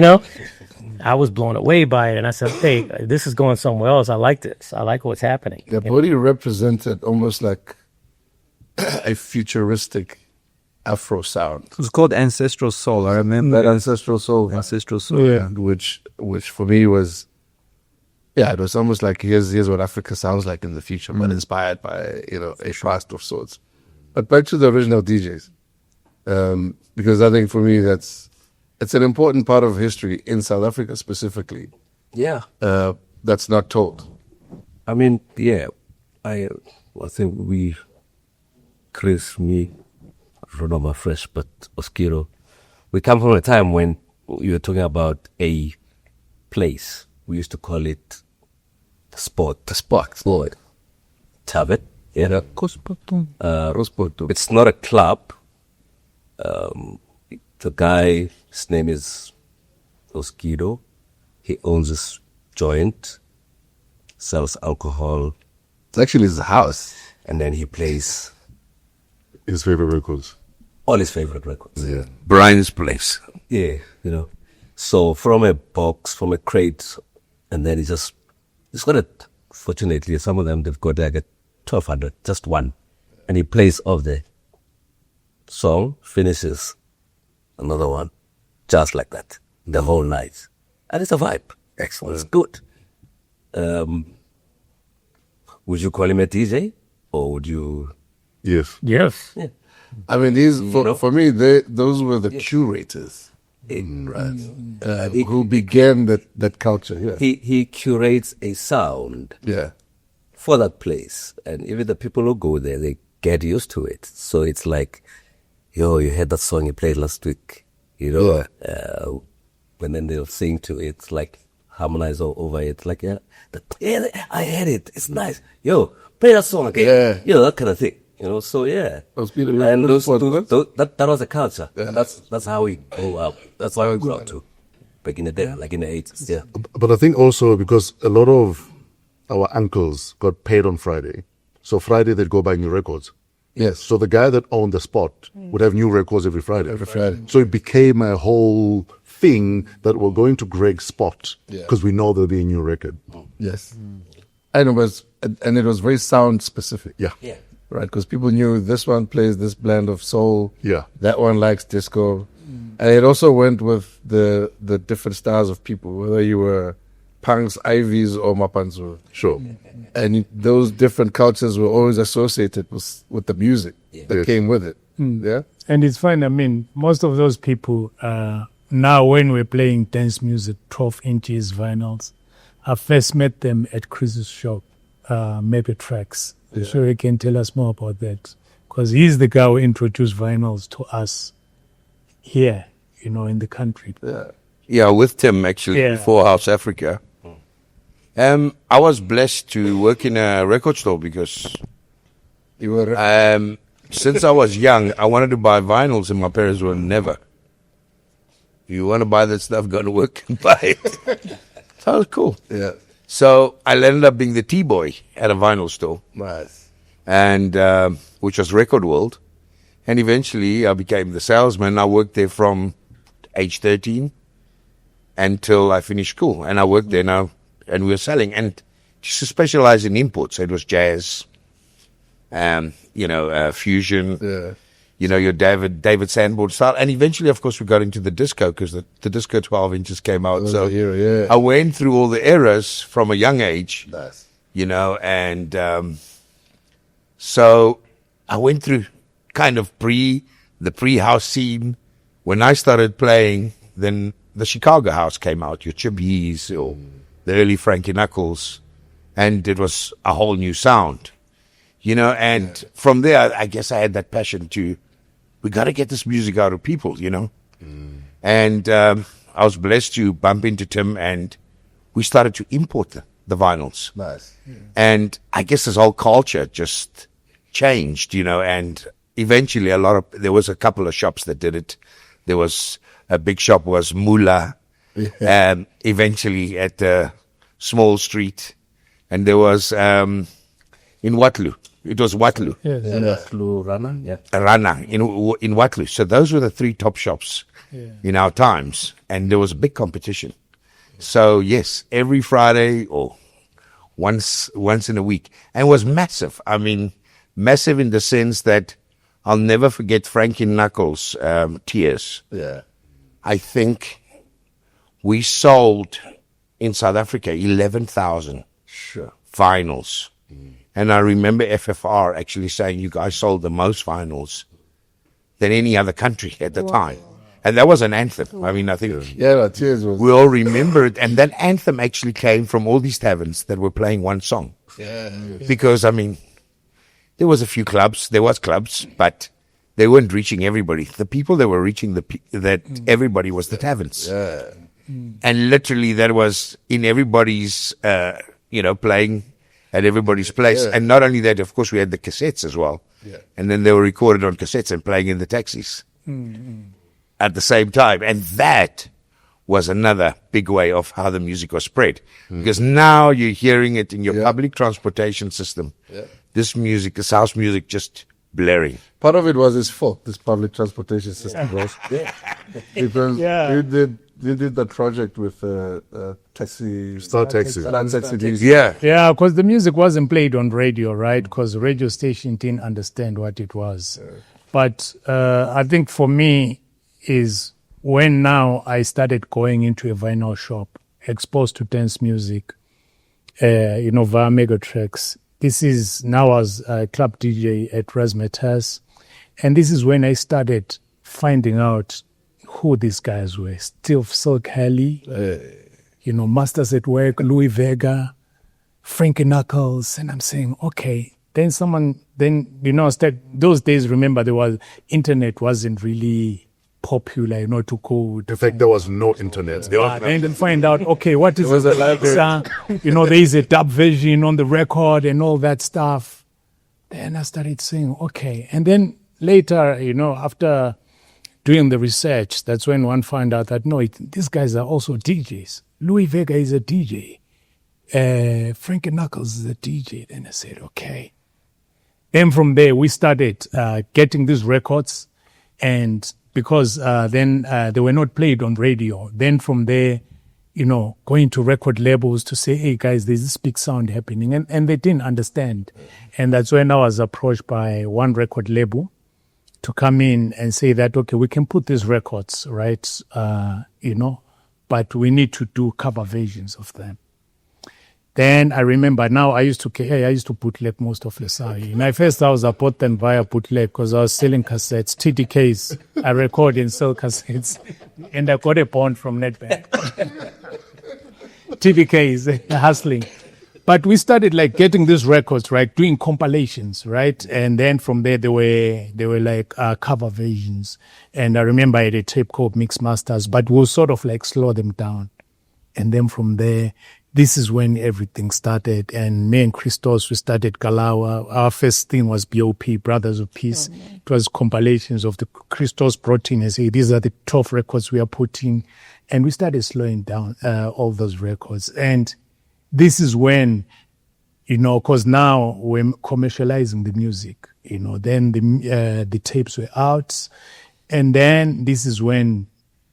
I was blown away by it. And I said, hey, this is going somewhere else. I like this. I like what's happening. Yeah, Bodhi represented almost like a futuristic Afro sound. It was called Ancestral Soul. I remember that Ancestral Soul. Ancestral Soul, yeah. Which for me was, it was almost like here's what Africa sounds like in the future, but inspired by a past of sorts. But back to the original DJs, because I think for me it's an important part of history in South Africa specifically. Yeah, that's not told. I mean, I think Chris, me, I don't know about Fresh, but Oskido, we come from a time when you were talking about a place. We used to call it the spot. Tavern. Yeah. It's not a club. The guy, his name is Oskido. He owns this joint, sells alcohol. It's actually his house. And then he plays his favorite records. All his favorite records. Yeah. Brian's place. Yeah, So from a box, from a crate, and then he's got it. Fortunately, some of them, they've got like a 1200, just one. And he plays off the song, finishes another one, just like that, the whole night. And it's a vibe. Excellent. It's good. Would you call him a DJ? Or would you? Yes. Yes. Yeah. I mean, for me, those were the curators. Who began that culture. Yeah. He curates a sound for that place. And even the people who go there, they get used to it. So it's like, you heard that song you played last week, and then they'll sing to it, like harmonize over it, like, I heard it, it's nice. Play that song again. That kind of thing. So Those people, and that was a culture. Yeah. And that's how we grew up. That's how we grew up too. Back in the day, like in the 80s. Yeah. But I think also because a lot of our uncles got paid on Friday, so Friday they'd go buy new records. Yes. So the guy that owned the spot would have new records every Friday. So it became a whole thing that we're going to Greg's spot because we know there'll be a new record. Yes. And it was very sound specific. Yeah. Yeah. right? Because people knew this one plays this blend of soul. Yeah. That one likes disco. And it also went with the different styles of people, whether you were punks, Ivies, or Mapanzu. Sure. And those different cultures were always associated with the music that came with it. Yeah. And it's fine. I mean, most of those people, now when we're playing dance music, 12 inches vinyls, I first met them at Chris's shop, Maybe Tracks. So he can tell us more about that. Because he's the guy who introduced vinyls to us here, in the country. Yeah, with Tim actually before House Africa. I was blessed to work in a record store because You were since I was young, I wanted to buy vinyls, and my parents were never. You want to buy that stuff, go to work and buy it. Sounds cool. yeah. So I ended up being the T-boy at a vinyl store, Nice. and which was Record World. And eventually I became the salesman. I worked there from age 13 until I finished school. And I worked there now, and we were selling. And just to specialize in imports, so it was jazz, fusion, your David Sanborn style. And eventually, of course, we got into the disco because the disco 12 inches came out. So I went through all the eras from a young age, Nice. and so I went through kind of the pre-house scene. When I started playing, then the Chicago house came out, your Chibis or the early Frankie Knuckles, and it was a whole new sound, and from there, I guess I had that passion we got to get this music out of people, and I was blessed to bump into Tim, and we started to import the vinyls. Nice. And I guess this whole culture just changed, and eventually there was a couple of shops that did it. There was a big shop was Mula, eventually at Small Street. And there was in Waterloo. It was Waterloo. Yes. Rana, yeah. Rana in Waterloo. So those were the three top shops in our times. And there was a big competition. So yes, every Friday or once in a week. And it was massive. I mean, massive in the sense that I'll never forget Frankie Knuckles' Tears. Yeah. I think we sold in South Africa 11,000 vinyls. And I remember FFR actually saying you guys sold the most vinyls than any other country at the time. And that was an anthem. I mean, I think Tears was. we all remember it. And that anthem actually came from all these taverns that were playing one song. Yeah. Because, I mean, there was clubs, but they weren't reaching everybody. The people that were reaching everybody was the taverns. Yeah. And literally that was in everybody's, playing at everybody's place. Yeah. And not only that, of course, we had the cassettes as well. Yeah. And then they were recorded on cassettes and playing in the taxis at the same time. And that was another big way of how the music was spread. Because now you're hearing it in your public transportation system. Yeah. This house music just blaring. Part of it was his fault, this public transportation system, was. Because we did that project with taxi. Star Taxi. Yeah, because the music wasn't played on radio, right? Because the radio station didn't understand what it was. But I think for me is when now I started going into a vinyl shop, exposed to dance music, via Mega Tracks. This is now as a club DJ at Razzmatazz. And this is when I started finding out who these guys were. Steve Silk Haley, Masters at Work, Louie Vega, Frankie Knuckles. And I'm saying, okay. Then those days, remember, internet wasn't really popular, to go. In fact, there was no internet. Then find out, okay, what is it? There is a dub version on the record and all that stuff. Then I started saying, okay. And then later, after doing the research, that's when one found out that, no, these guys are also DJs. Louie Vega is a DJ. Frankie Knuckles is a DJ. Then I said, okay. Then from there, we started getting these records, and because then they were not played on radio. Then from there, going to record labels to say, hey guys, there's this big sound happening. And they didn't understand. And that's when I was approached by one record label to come in and say that, okay, we can put these records, right? But we need to do cover versions of them. Then I remember now I used to bootleg most of the sound. In my first house, I bought them via bootleg because I was selling cassettes, TDKs. I record and sell cassettes. And I got a bond from Netbank. TDKs, hustling. But we started like getting these records, right? Doing compilations, right? And then from there, they were like cover versions. And I remember I had a tape called Mix Masters, but we'll sort of like slow them down. And then from there, this is when everything started. And me and Christos, we started Galawa. Our first thing was BOP, Brothers of Peace. It was compilations of the Christos brought in and said, these are the 12 records we are putting. And we started slowing down all those records. And this is when, because now we're commercializing the music, then the tapes were out. And then this is when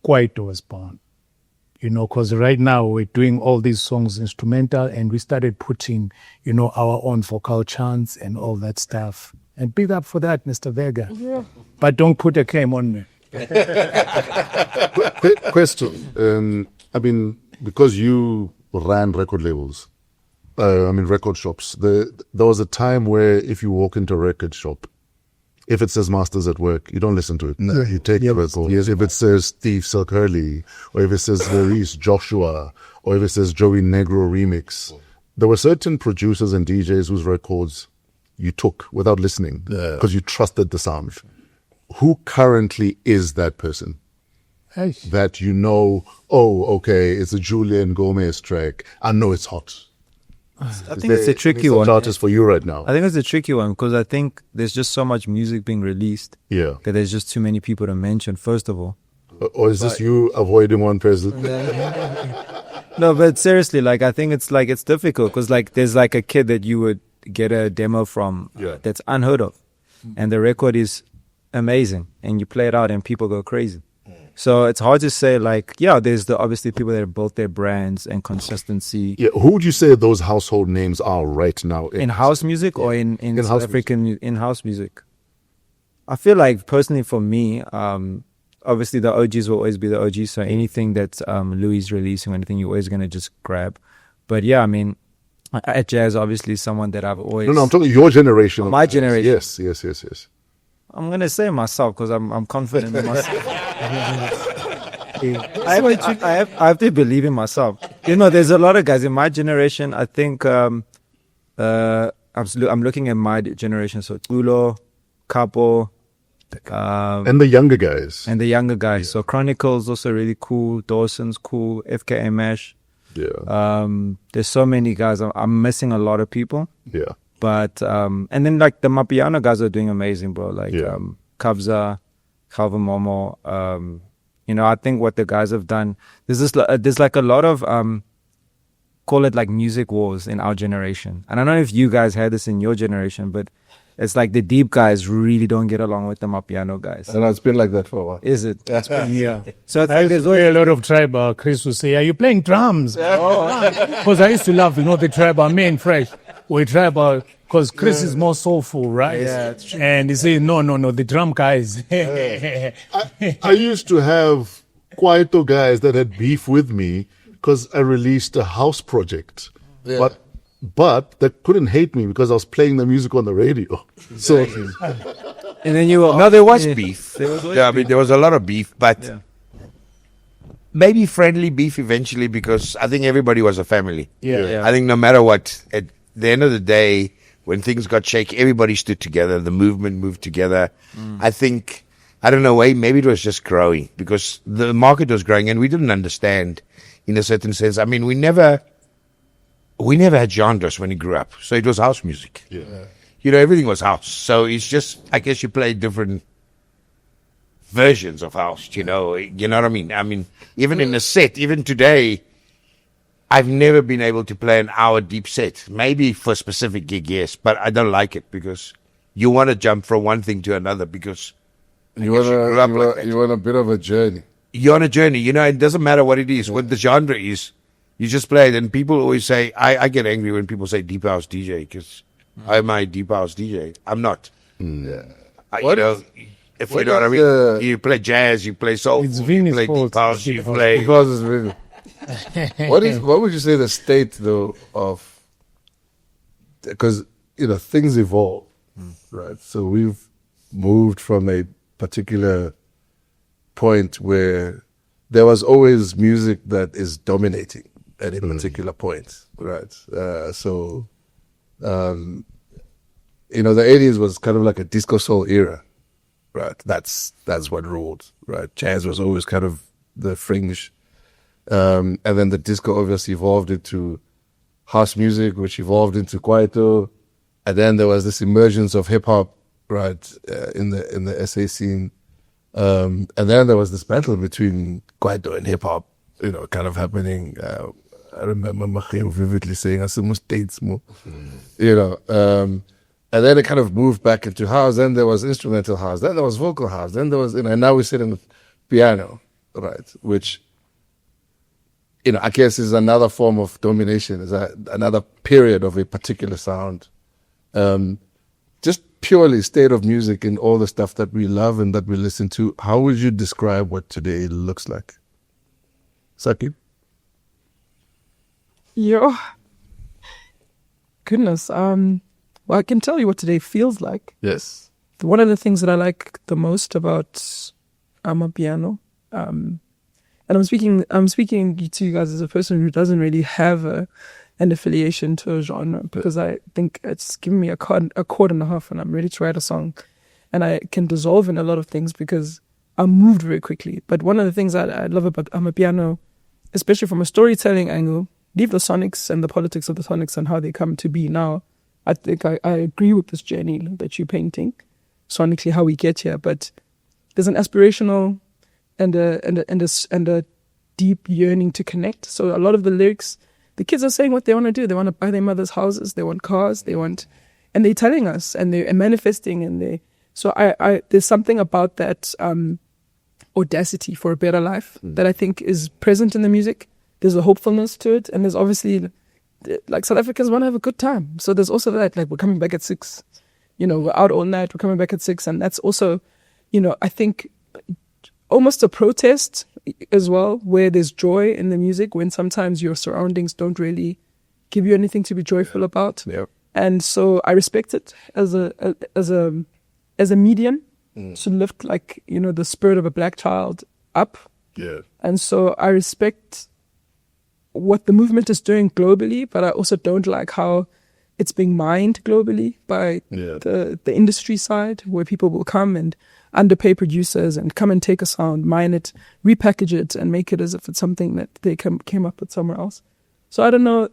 Kwaito was born. Because right now we're doing all these songs instrumental and we started putting, our own vocal chants and all that stuff. And big up for that, Mr. Vega. Yeah. But don't put a claim on me. Question. Because you ran record labels, record shops, there was a time where if you walk into a record shop, if it says Masters at Work, you don't listen to it. No. You take the record. Yes, if it says Steve Silk Hurley, or if it says Maurice Joshua, or if it says Joey Negro Remix, there were certain producers and DJs whose records you took without listening because you trusted the sound. Who currently is that person? That okay, it's a Jullian Gomes track. I know it's hot. I think it's a tricky one. Artist for you right now. I think it's a tricky one because I think there's just so much music being released. Yeah. That there's just too many people to mention, first of all. Or is this you avoiding one person? No, but seriously, I think it's difficult because there's a kid that you would get a demo from that's unheard of. And the record is amazing. And you play it out and people go crazy. So it's hard to say there's obviously people that have built their brands and consistency. Yeah, who would you say those household names are right now? In house music or in South African in-house music? I feel like personally for me, obviously the OGs will always be the OGs. So anything that Louie is releasing, anything you're always going to just grab. But yeah, at Jazz, obviously someone that I've always... No, I'm talking your generation. My generation. Yes. I'm going to say myself because I'm confident in myself. I have to believe in myself. There's a lot of guys in my generation. I think I'm looking at my generation. So Tulo, Capo. And the younger guys. Yeah. So Chronicles also really cool. Dawson's cool. FKA Mash. Yeah. There's so many guys. I'm missing a lot of people. Yeah. But and then the Mapiano guys are doing amazing, bro. Kabza, Calvin Momo. I think what the guys have done. There's a lot of call it music wars in our generation. And I don't know if you guys had this in your generation, but it's the deep guys really don't get along with the Mapiano guys. And it's been like that for a while. Is it? Yeah. So I think there's a lot of tribe. Chris will say, "Are you playing drums?" Because I used to love, the tribe. Me and Fresh, we tribal because Chris is more soulful, right? Yeah. And he say, no, the drum guys. I used to have Kwaito guys that had beef with me because I released a house project. Yeah. But they couldn't hate me because I was playing the music on the radio. So, and then you were... No, there was beef. There was a lot of beef, but maybe friendly beef eventually because I think everybody was a family. Yeah. I think no matter what, at the end of the day, when things got shaky, everybody stood together. The movement moved together. I think, I don't know, maybe it was just growing because the market was growing and we didn't understand in a certain sense. We never had genres when we grew up. So it was house music. Yeah. Everything was house. So it's just, I guess you play different versions of house, you know what I mean? Even in a set, even today, I've never been able to play an hour deep set. Maybe for a specific gig, yes, but I don't like it because you want to jump from one thing to another because you want a bit of a journey. you're on a journey. You know, it doesn't matter what it is, what the genre is. You just play it. And people always say, I get angry when people say deep house DJ because I'm a deep house DJ. I'm not. Yeah. You know, if you know what I mean. You play jazz, you play soul, It's you Vinny's play fault. deep house, you Deep house. play. Because it's really. What would you say the state though of? Because things evolve, right? So we've moved from a particular point where there was always music that is dominating at a particular point, right? So the 80s was kind of like a disco soul era, right? That's what ruled, right? Jazz was always kind of the fringe. And then the disco obviously evolved into house music, which evolved into kwaito. And then there was this emergence of hip hop, right, in the SA scene. And then there was this battle between kwaito and hip hop, kind of happening. I remember Machim vividly saying, "Asumu states mo," and then it kind of moved back into house. Then there was instrumental house. Then there was vocal house. Then there was, and now we sit in the piano, right? Which, I guess is another form of domination. Is another period of a particular sound. Just purely state of music and all the stuff that we love and that we listen to. How would you describe what today looks like? Saki? Yo, goodness. Well, I can tell you what today feels like. Yes. One of the things that I like the most about Amapiano, and I'm speaking to you guys as a person who doesn't really have an affiliation to a genre, because I think it's given me a chord and a half, and I'm ready to write a song, and I can dissolve in a lot of things because I'm moved very quickly. But one of the things I love about Amapiano, especially from a storytelling angle, leave the sonics and the politics of the sonics and how they come to be now. I think I agree with this journey that you're painting, sonically how we get here. But there's an aspirational and a deep yearning to connect. So a lot of the lyrics, the kids are saying what they want to do. They want to buy their mother's houses. They want cars. And they're telling us, and they're manifesting, So there's something about that audacity for a better life that I think is present in the music. There's a hopefulness to it, and there's obviously, like, South Africans want to have a good time. So there's also that, like, we're coming back at 6, we're out all night, we're coming back at 6, and that's also, I think almost a protest as well, where there's joy in the music when sometimes your surroundings don't really give you anything to be joyful about. Yep. And so I respect it as a medium to lift, like, the spirit of a black child up. Yeah. And so I respect what the movement is doing globally, but I also don't like how it's being mined globally by the industry side, where people will come and underpay producers and come and take a sound, mine it, repackage it, and make it as if it's something that they came up with somewhere else. So I don't know.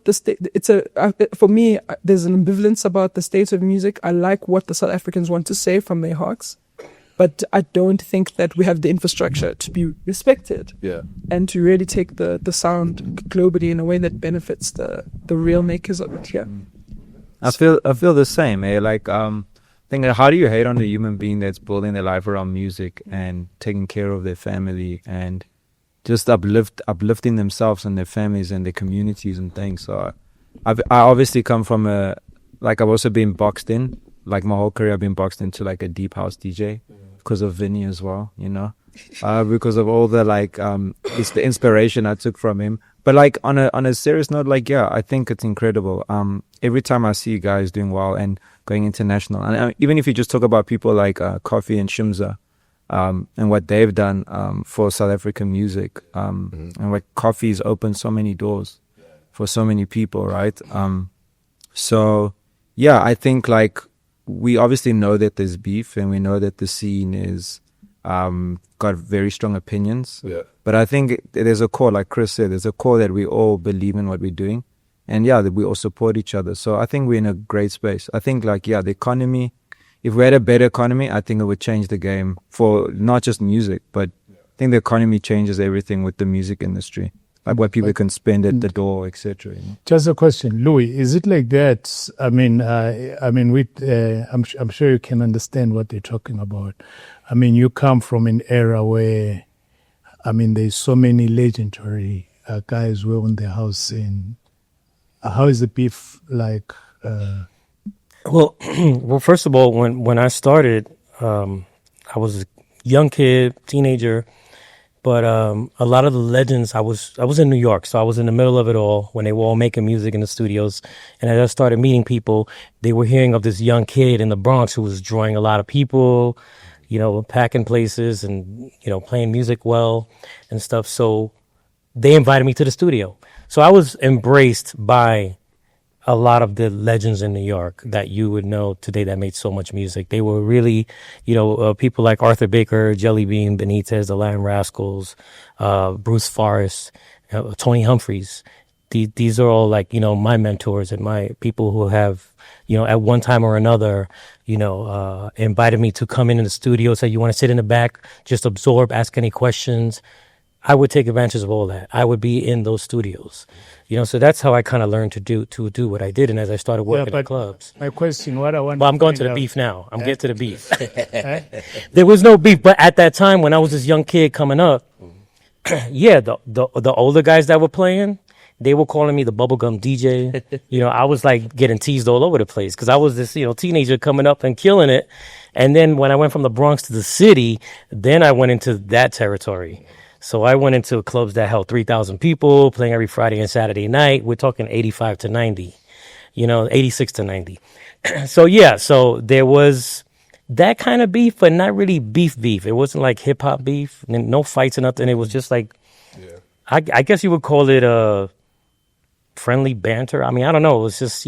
For me, there's an ambivalence about the state of music. I like what the South Africans want to say from their hearts, but I don't think that we have the infrastructure to be respected. Yeah. And to really take the sound globally in a way that benefits the real makers of it here. I feel the same. Think, how do you hate on the human being that's building their life around music and taking care of their family and just uplifting themselves and their families and their communities and things? So I obviously come from I've also been boxed in. Like, my whole career I've been boxed into like a deep house DJ because of Vinny as well, because of all the it's the inspiration I took from him. But like on a serious note, I think it's incredible. Every time I see guys doing well and going international, and even if you just talk about people like Kofi and Shimza, and what they've done for South African music, and like Kofi's opened so many doors for so many people, right? So yeah, I think we obviously know that there's beef, and we know that the scene is got very strong opinions. Yeah. But I think there's a core, like Chris said, there's a core that we all believe in what we're doing, and that we all support each other. So I think we're in a great space. I think the economy, if we had a better economy, I think it would change the game for not just music, but I think the economy changes everything with the music industry. Like what people can spend at the door, etc. Just a question, Louis. Is it like that? I'm sure you can understand what they're talking about. I mean, you come from an era where I mean, there's so many legendary guys who are on the house scene. How is the beef like? Well, well, first of all, when I started, I was a young kid, teenager, but a lot of the legends, I was in New York, so I was in the middle of it all when they were all making music in the studios. And as I started meeting people, they were hearing of this young kid in the Bronx who was drawing a lot of people, packing places and, playing music well and stuff. So they invited me to the studio. So I was embraced by a lot of the legends in New York that you would know today that made so much music. They were really, people like Arthur Baker, Jelly Bean, Benitez, the Latin Rascals, Bruce Forrest, Tony Humphries. These are all like, my mentors and my people who have, at one time or another, invited me to come in the studio, say, you want to sit in the back, just absorb, ask any questions. I would take advantage of all that. I would be in those studios, so that's how I kind of learned to do what I did. And as I started working at clubs. My question, what I want. Well, I'm going to the beef now. I'm getting to the beef. There was no beef, but at that time when I was this young kid coming up, the older guys that were playing, they were calling me the bubblegum DJ. I was like getting teased all over the place because I was this, teenager coming up and killing it. And then when I went from the Bronx to the city, then I went into that territory. So I went into clubs that held 3,000 people playing every Friday and Saturday night. We're talking 85 to 90, 86 to 90. So there was that kind of beef, but not really beef. It wasn't like hip hop beef, no fights or nothing. It was just like, I guess you would call it a friendly banter. I mean, I don't know. It was just,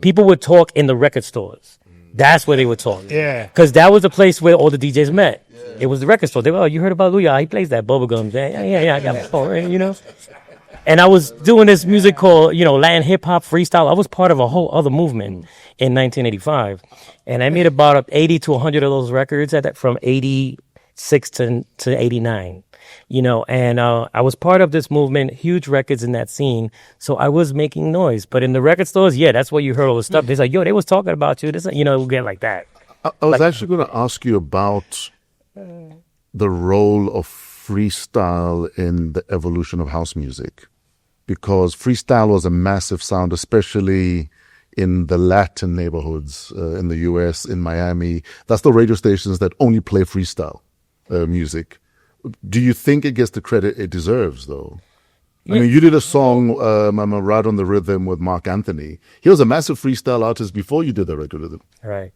people would talk in the record stores. That's where they would talk. Yeah. Because that was the place where all the DJs met. It was the record store. They were, you heard about Louie? He plays that bubblegum. Yeah, I got it. And I was doing this music called, Latin hip hop freestyle. I was part of a whole other movement in 1985. And I made about 80 to 100 of those records from 86 to 89. And I was part of this movement, huge records in that scene. So I was making noise. But in the record stores, that's where you heard all the stuff. They're like, they was talking about you. This, we'll get like that. I was actually going to ask you about the role of freestyle in the evolution of house music, because freestyle was a massive sound, especially in the Latin neighborhoods in the US, in Miami. That's the radio stations that only play freestyle music. Do you think it gets the credit it deserves, though? I mean, you did a song, I'm Right on the Rhythm with Mark Anthony. He was a massive freestyle artist before you did the record with him. Right.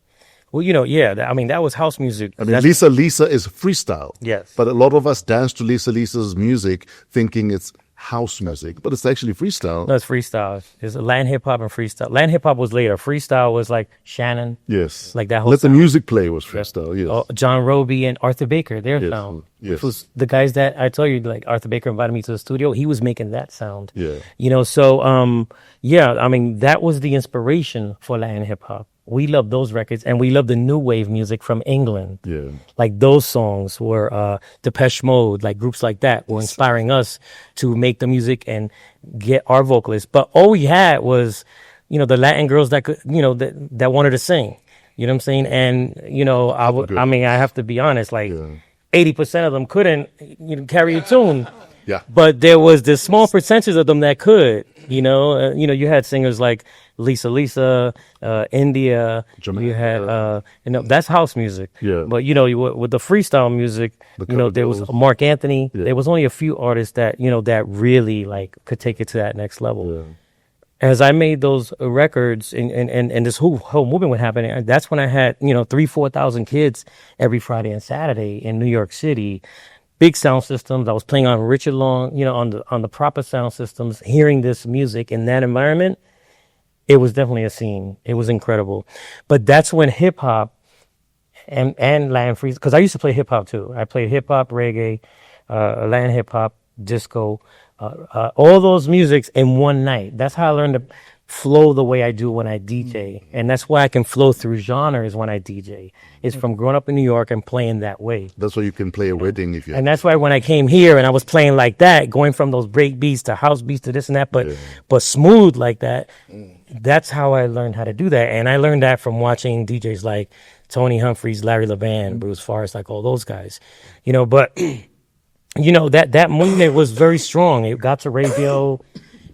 Well, that was house music. I mean, Lisa is freestyle. Yes. But a lot of us dance to Lisa's music thinking it's house music, but it's actually freestyle. No, it's freestyle. It's Latin hip hop and freestyle. Latin hip hop was later. Freestyle was like Shannon. Yes. Like that whole Let the Music Play was freestyle, yes. John Roby and Arthur Baker, their sound. Yes. Which was the guys that I told you, like Arthur Baker invited me to the studio. He was making that sound. Yeah. That was the inspiration for Latin hip hop. We love those records, and we love the new wave music from England. Yeah. Like those songs were Depeche Mode, like groups like that were inspiring us to make the music and get our vocalists. But all we had was, the Latin girls that could, that wanted to sing. You know what I'm saying? And, I have to be honest, like 80% of them couldn't carry a tune. Yeah. But there was this small percentage of them that could, you had singers like Lisa, India. Jamaica. You had, that's house music. Yeah. But, with the freestyle music, there was Mark Anthony. Yeah. There was only a few artists that, that really like could take it to that next level. Yeah. As I made those records and this whole movement was happening, that's when I had, 3,000-4,000 kids every Friday and Saturday in New York City. Big sound systems. I was playing on Richard Long, on the proper sound systems, hearing this music in that environment. It was definitely a scene. It was incredible. But that's when hip hop and Latin freestyle, because I used to play hip hop too. I played hip hop, reggae, Latin hip hop, disco, all those musics in one night. That's how I learned to flow the way I do when I DJ. And that's why I can flow through genres when I DJ. It's from growing up in New York and playing that way. That's why you can play a wedding if you have. And that's why when I came here and I was playing like that, going from those break beats to house beats to this and that, but smooth like that, that's how I learned how to do that. And I learned that from watching DJs like Tony Humphries, Larry Levan, Bruce Forrest, like all those guys. But you know, that movement was very strong. It got to radio.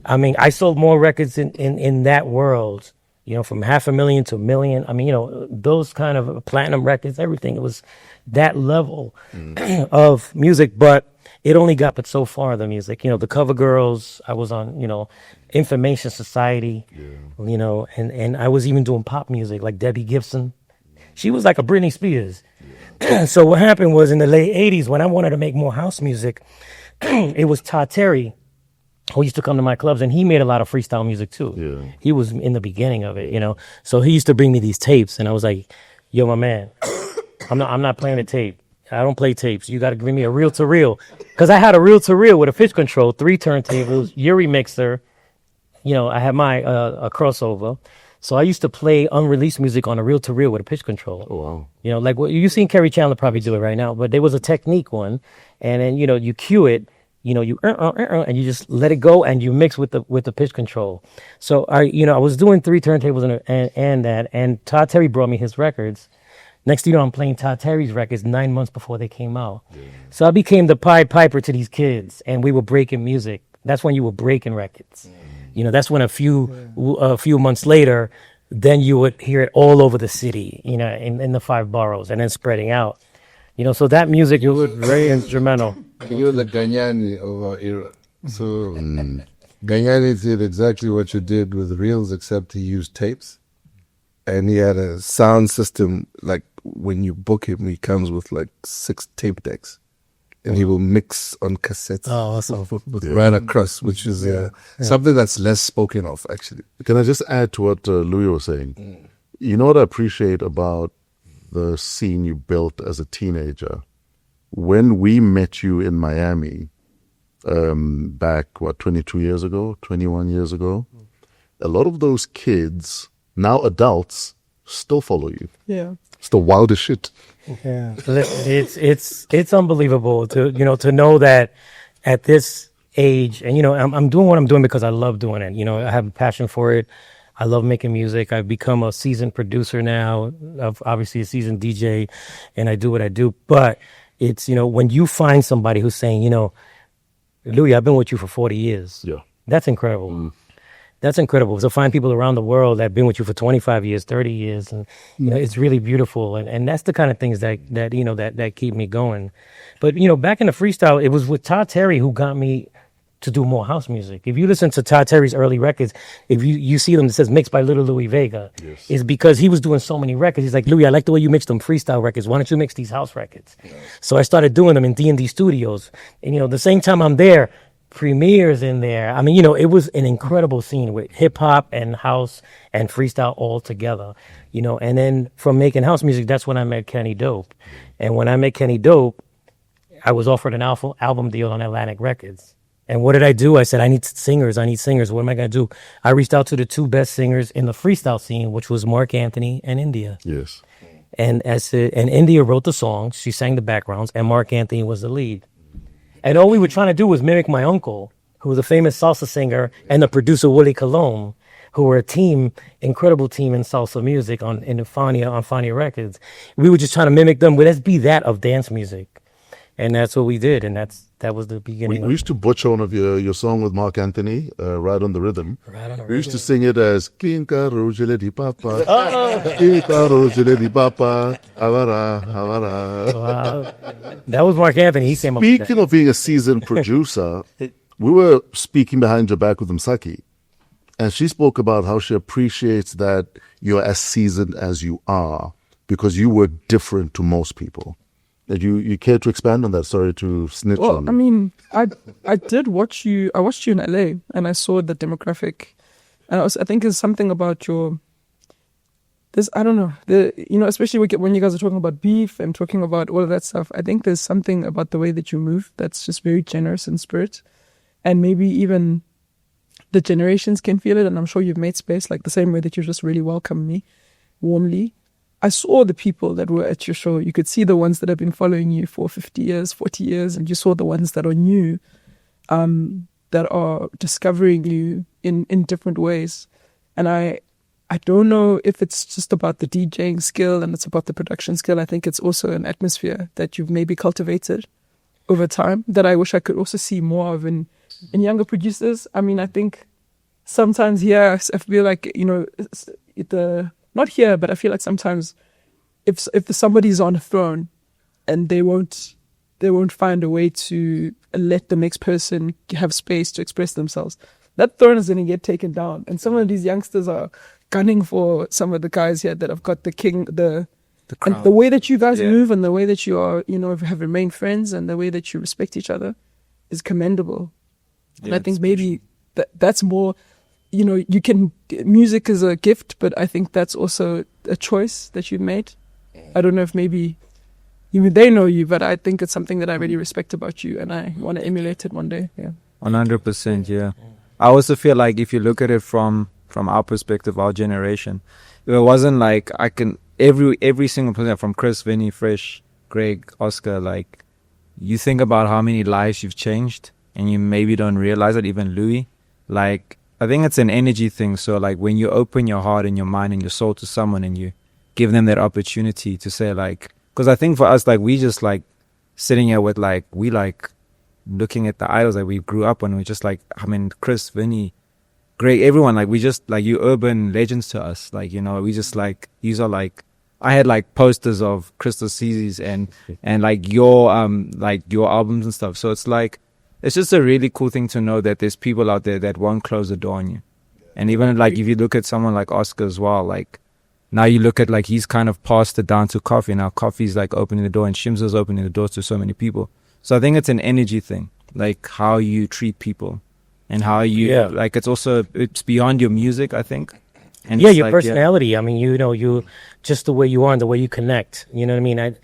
I mean, I sold more records in that world, you know, from 500,000 to 1 million. I mean, you know, those kind of platinum records, everything. It was that level of music, but it only got but so far, the music. You know, the Cover Girls, I was on, you know, Information Society, you know, and I was even doing pop music like Debbie Gibson. She was like a Britney Spears. So what happened was in the late 80s, when I wanted to make more house music, it was Todd Terry who used to come to my clubs, and he made a lot of freestyle music too. Yeah. He was in the beginning of it, you know. So he used to bring me these tapes, and I was like, yo, my man, I'm not playing a tape. I don't play tapes. You got to bring me a reel-to-reel. Because I had a reel-to-reel with a pitch control, 3 turntables, Yuri mixer. You know, I had my a crossover. So I used to play unreleased music on a reel-to-reel with a pitch control. Oh, wow. You know, like what you've seen Kerry Chandler probably do it right now, but there was a technique one, and then, you know, you cue it, you know, you and you just let it go, and you mix with the pitch control. So I was doing 3 turntables and Todd Terry brought me his records. Next thing you know, I'm playing Todd Terry's records 9 months before they came out. Yeah. So I became the Pied Piper to these kids, and we were breaking music. That's when you were breaking records. You know, that's when a few months later, then you would hear it all over the city, you know, in the 5 boroughs, and then spreading out. You know, so that music was very instrumental. You're the Ganyani of our era. So Ganyani did exactly what you did with reels, except he used tapes. And he had a sound system, like when you book him, he comes with like 6 tape decks. And he will mix on cassettes right across, which is something that's less spoken of, actually. Can I just add to what Louie was saying? You know what I appreciate about the scene you built as a teenager? When we met you in Miami back, 22 years ago, 21 years ago, a lot of those kids, now adults, still follow you. Yeah. It's the wildest shit. Yeah, it's unbelievable to know that at this age, and I'm doing what I'm doing because I love doing it. I have a passion for it. I love making music. I've become a seasoned producer now, obviously a seasoned DJ, and I do what I do. But it's when you find somebody who's saying, Louie, I've been with you for 40 years. Yeah, that's incredible. That's incredible. To find people around the world that have been with you for 25 years, 30 years, and it's really beautiful. And that's the kind of things that keep me going. But back in the freestyle, it was with Todd Terry who got me to do more house music. If you listen to Todd Terry's early records, if you see them, it says mixed by Little Louie Vega. Yes. It's because he was doing so many records. He's like, Louie, I like the way you mix them freestyle records. Why don't you mix these house records? Yes. So I started doing them in D&D studios. And the same time I'm there, Premieres in there. I mean, it was an incredible scene with hip hop and house and freestyle all together, and then from making house music, that's when I met Kenny Dope. And when I met Kenny Dope, I was offered an album deal on Atlantic Records. And what did I do? I said, I need singers. What am I going to do? I reached out to the 2 best singers in the freestyle scene, which was Mark Anthony and India. Yes. And India wrote the songs. She sang the backgrounds, and Mark Anthony was the lead. And all we were trying to do was mimic my uncle, who was a famous salsa singer, and the producer, Willie Colon, who were a team, incredible team in salsa music on Fania Records. We were just trying to mimic them. Well, let's be that of dance music. And that's what we did. And that was the beginning. We used to butcher one of your song with Mark Anthony, Right on the Rhythm. We used to sing it as Clean Caro Geledi Papa. Clean Caro Geledi Papa. Avara, Avara. Wow. That was Mark Anthony. He came up with that. Speaking of being a seasoned producer, we were speaking behind your back with Msaki. And she spoke about how she appreciates that you're as seasoned as you are because you were different to most people. You care to expand on that? Sorry to snitch on you. Well, I mean, I did watch you. I watched you in LA, and I saw the demographic, and I think there's something about I don't know, especially when you guys are talking about beef and talking about all of that stuff. I think there's something about the way that you move that's just very generous in spirit, and maybe even the generations can feel it. And I'm sure you've made space, like the same way that you just really welcome me warmly. I saw the people that were at your show. You could see the ones that have been following you for 50 years, 40 years, and you saw the ones that are new, that are discovering you in different ways. And I don't know if it's just about the DJing skill and it's about the production skill. I think it's also an atmosphere that you've maybe cultivated over time that I wish I could also see more of in younger producers. I mean, I think sometimes here I feel like, you know, not here, but I feel like sometimes if somebody's on a throne and they won't find a way to let the next person have space to express themselves, that throne is going to get taken down. And some of these youngsters are gunning for some of the guys here that have got the and the way that you guys move and the way that you are, you know, have remained friends and the way that you respect each other is commendable. And I think maybe that's more, you know, music is a gift, but I think that's also a choice that you've made. I don't know if maybe they know you, but I think it's something that I really respect about you and I want to emulate it one day. Yeah. 100%, yeah. I also feel like if you look at it from our perspective, our generation, it wasn't like I can every single person from Chris, Vinny, Fresh, Greg, Oscar, like you think about how many lives you've changed and you maybe don't realize it, even Louie. Like I think it's an energy thing. So like when you open your heart and your mind and your soul to someone and you give them that opportunity to say like, because I think for us, like we just like sitting here with like, we like looking at the idols that we grew up on. We're just like, I mean, Chris, Vinny, Greg, everyone, like we just like you urban legends to us. Like, you know, we just like, these are like, I had like posters of Christos CZs and like your albums and stuff. So it's like, it's just a really cool thing to know that there's people out there that won't close the door on you. And even like if you look at someone like Oscar as well, like now you look at like he's kind of passed it down to Coffee. Now Coffee's like opening the door and Shimza's opening the doors to so many people. So I think it's an energy thing, like how you treat people and how you like it's beyond your music, I think. And your like, personality. Yeah. I mean, you just the way you are and the way you connect. You know what I mean?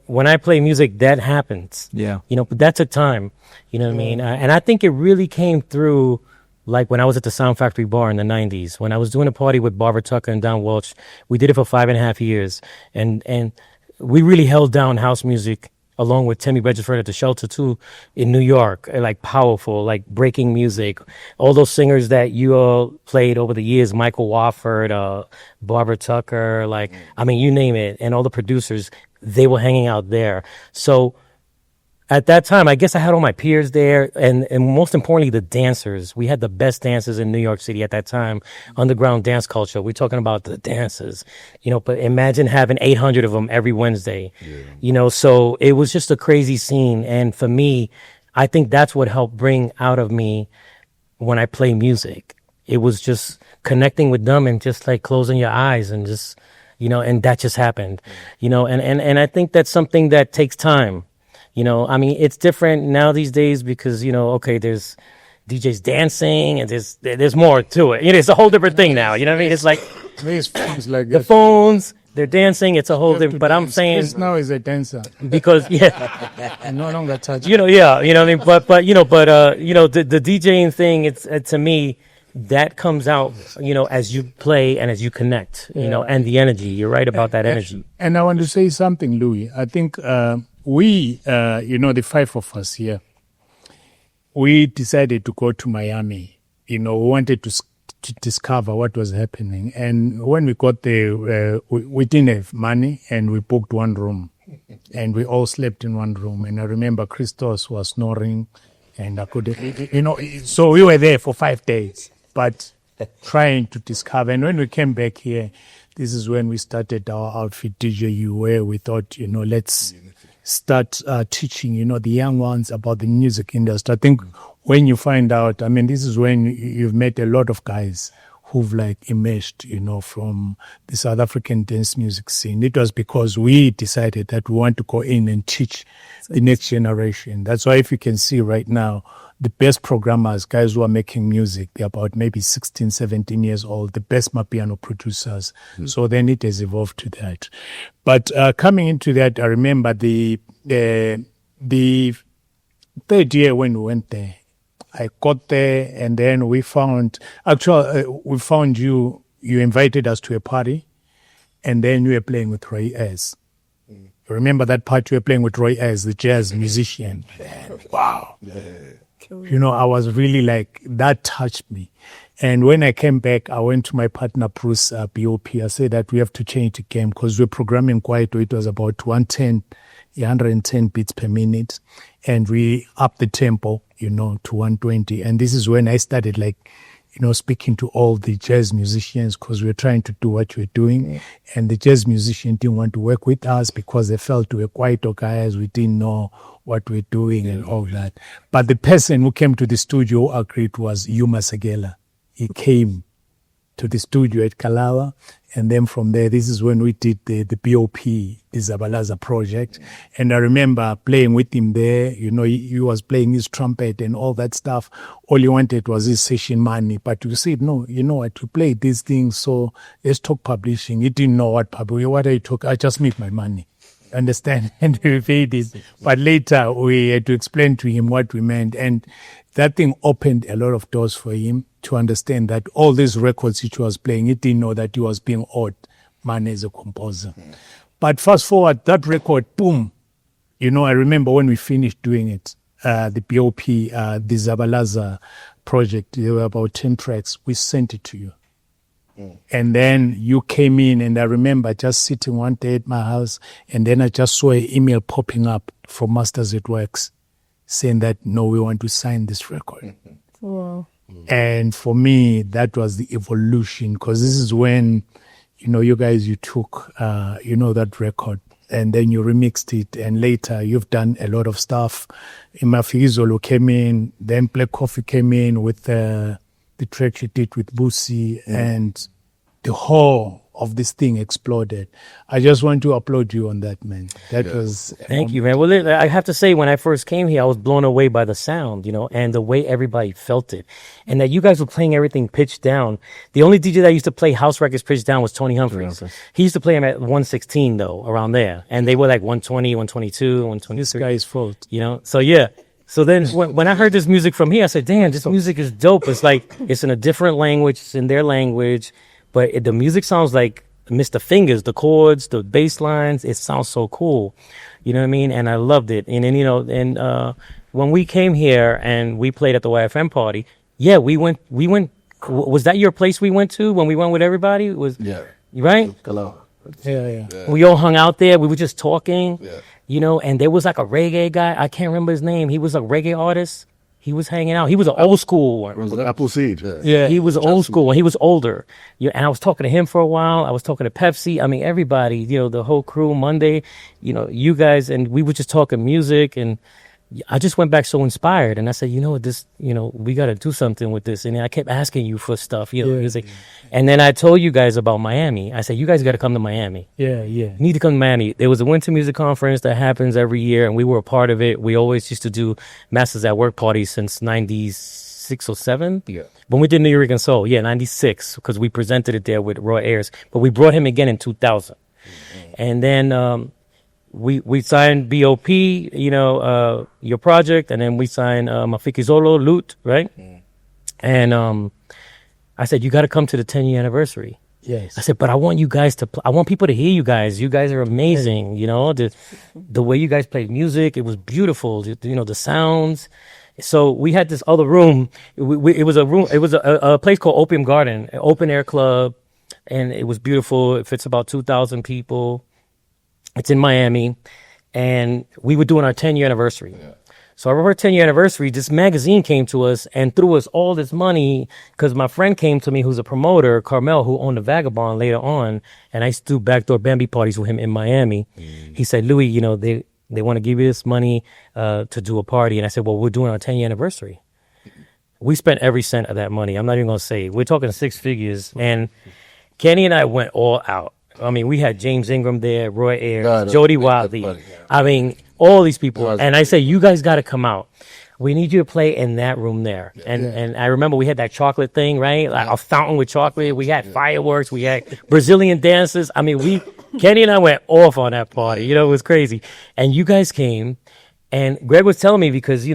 When I play music, that happens. Yeah. You know, but that took time. You know what I mean? And I think it really came through, like when I was at the Sound Factory bar in the 90s, when I was doing a party with Barbara Tucker and Don Welch. We did it for 5.5 years, and we really held down house music along with Timmy Bedford at the Shelter too in New York, like powerful, like breaking music. All those singers that you all played over the years, Michael Wofford, Barbara Tucker, like, I mean, you name it. And all the producers, they were hanging out there. So at that time, I guess I had all my peers there, and most importantly, the dancers. We had the best dancers in New York City at that time, underground dance culture. We're talking about the dancers, you know, but imagine having 800 of them every Wednesday, you know, so it was just a crazy scene. And for me, I think that's what helped bring out of me when I play music. It was just connecting with them and just like closing your eyes and just, you know, and that just happened, you know, and I think that's something that takes time. You know, I mean, it's different now these days because, you know, okay, there's DJs dancing and there's more to it. You know, it's a whole different thing now. You know what I mean? It's like There's phones like the that. phones, they're dancing. It's a whole different. But I'm saying Chris now is a dancer. because I no longer touch. you know, yeah, you know what I mean. But you know, the DJing thing, it's to me that comes out, you know, as you play and as you connect, you know, and the energy. You're right about that energy. And I want to say something, Louie. I think we, you know, the 5 of us here, we decided to go to Miami. You know, we wanted to discover what was happening. And when we got there, we didn't have money, and we booked one room. And we all slept in one room. And I remember Christos was snoring, and I could, you know, so we were there for 5 days, but trying to discover. And when we came back here, this is when we started our outfit DJU, where we thought, you know, let's start teaching, you know, the young ones about the music industry. I think when you find out, I mean, this is when you've met a lot of guys who've like emerged, you know, from the South African dance music scene. It was because we decided that we want to go in and teach the next generation. That's why if you can see right now, the best programmers, guys who are making music, they're about maybe 16, 17 years old, the best Mapiano producers. So then it has evolved to that. But coming into that, I remember the third year when we went there, I got there, and then we found you invited us to a party, and then you were playing with Roy S. Remember that part you were playing with Roy S, the jazz musician? And wow. You know, I was really like, that touched me. And when I came back, I went to my partner, Bruce, BOP. I said that we have to change the game because we're programming quite, it was about 110 beats per minute. and we upped the tempo, to 120. And this is when I started speaking to all the jazz musicians, because we were trying to do what we were doing. And the jazz musicians didn't want to work with us because they felt we were quite guys. We didn't know what we were doing and all that. But the person who came to the studio who agreed was Yuma Segela. He came to the studio at Kalawa. And then from there, this is when we did the BOP, the Zabalaza project. And I remember playing with him there. He was playing his trumpet and all that stuff. All he wanted was his session money. But we said, no, you know what, we played these things, so let's talk publishing. He didn't know what I took. I just make my money. Understand? And we paid it. But later, we had to explain to him what we meant. And that thing opened a lot of doors for him to understand that all these records which he was playing, he didn't know that he was being owed money as a composer. But fast forward, that record, boom. I remember when we finished doing it, the BOP, the Zabalaza project, there were about 10 tracks. We sent it to you. And then you came in, and I remember just sitting one day at my house, and then I just saw an email popping up from Masters at Works saying that, no, we want to sign this record. Wow. And for me, that was the evolution, because this is when, you guys, you took, that record, and then you remixed it, and later you've done a lot of stuff. Imafizolo came in, then Black Coffee came in with the track you did with Busi, and the whole of this thing exploded. I just want to applaud you on that, man. That was... Thank you, man. Well, I have to say, when I first came here, I was blown away by the sound, and the way everybody felt it. And that you guys were playing everything pitched down. The only DJ that used to play house records pitched down was Tony Humphries. He used to play them at 116, though, around there. And they were like 120, 122, 123. This guy's fault. So yeah. So then when I heard this music from here, I said, damn, this music is dope. It's like, it's in a different language, it's in their language, but the music sounds like Mr. Fingers, the chords, the bass lines, it sounds so cool. You know what I mean? And I loved it. And then, when we came here and we played at the YFM party, yeah, we went, was that your place we went to when we went with everybody? Right? Hello. Yeah. We all hung out there. We were just talking, and there was like a reggae guy. I can't remember his name. He was a reggae artist. He was hanging out. He was an old school one. Appleseed. Yeah, he was old school one. He was older. And I was talking to him for a while. I was talking to Pepsi. I mean, everybody, the whole crew, Monday, you guys, and we were just talking music, and I just went back so inspired, and I said, this, we got to do something with this. And I kept asking you for stuff, music. And then I told you guys about Miami. I said, you guys got to come to Miami. Yeah. You need to come to Miami. There was a Winter Music Conference that happens every year, and we were a part of it. We always used to do Masters at Work parties since 96 or 7. Yeah. When we did New York and Soul, 96, because we presented it there with Roy Ayers. But we brought him again in 2000. And then we signed BOP, your project, and then we signed Mafikizolo, Loot, right? And I said, you got to come to the 10-year anniversary. Yes. I said, but I want you guys to I want people to hear you guys. You guys are amazing, the way you guys played music, it was beautiful, the sounds. So we had this other room. It was a place called Opium Garden, an open air club, and it was beautiful. It fits about 2,000 people. It's in Miami, and we were doing our 10-year anniversary. Yeah. So I remember 10-year anniversary, this magazine came to us and threw us all this money, because my friend came to me, who's a promoter, Carmel, who owned the Vagabond later on, and I used to do backdoor Bambi parties with him in Miami. He said, Louie, they want to give you this money to do a party. And I said, well, we're doing our 10-year anniversary. We spent every cent of that money. I'm not even going to say it. We're talking 6 figures. And Kenny and I went all out. I mean, we had James Ingram there, Roy Ayers, Jody Wiley. I mean, all these people. And I say, you guys got to come out. We need you to play in that room there. And I remember we had that chocolate thing, right? Like a fountain with chocolate. We had fireworks. We had Brazilian dances. I mean, Kenny and I went off on that party. It was crazy. And you guys came. And Greg was telling me, because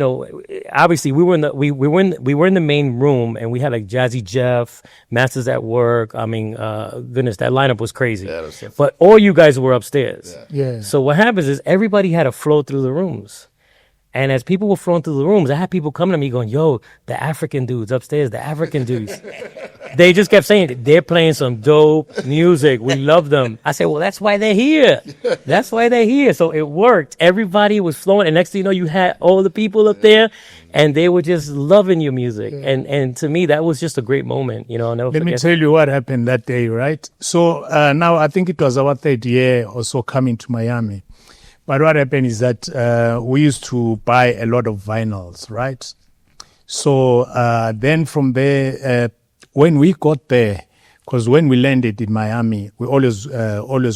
obviously we were in the main room, and we had like Jazzy Jeff, Masters at Work. I mean, goodness, that lineup was crazy. Yeah, but all you guys were upstairs. Yeah. So what happens is everybody had to flow through the rooms, and as people were flowing through the rooms, I had people coming to me going, "Yo, the African dudes upstairs, the African dudes." they just kept saying, they're playing some dope music. We love them. I said, well, that's why they're here. That's why they're here. So it worked. Everybody was flowing. And next thing you know, you had all the people up there and they were just loving your music. And to me, that was just a great moment. You know, I'll never Let me forget. tell you what happened that day, right? So now I think it was our third year or so coming to Miami. But what happened is that we used to buy a lot of vinyls, right? So then from there, when we got there, because when we landed in Miami, we always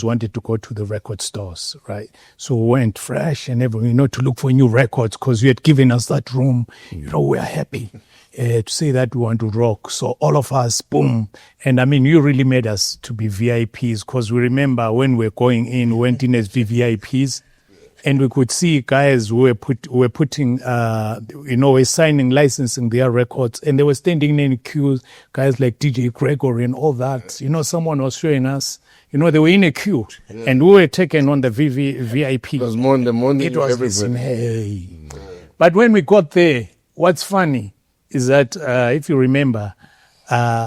wanted to go to the record stores, right? So we went fresh and everything, to look for new records because you had given us that room. We are happy to say that we want to rock. So all of us, boom. And I mean, you really made us to be VIPs because we remember when we were going in, we went in as VVIPs. And we could see guys who were putting, were signing, licensing their records, and they were standing in queues, guys like DJ Gregory and all that. Someone was showing us, they were in a queue, and we were taken on the VIP. It was more in the morning. It was listen, hey. But when we got there, what's funny is that, if you remember,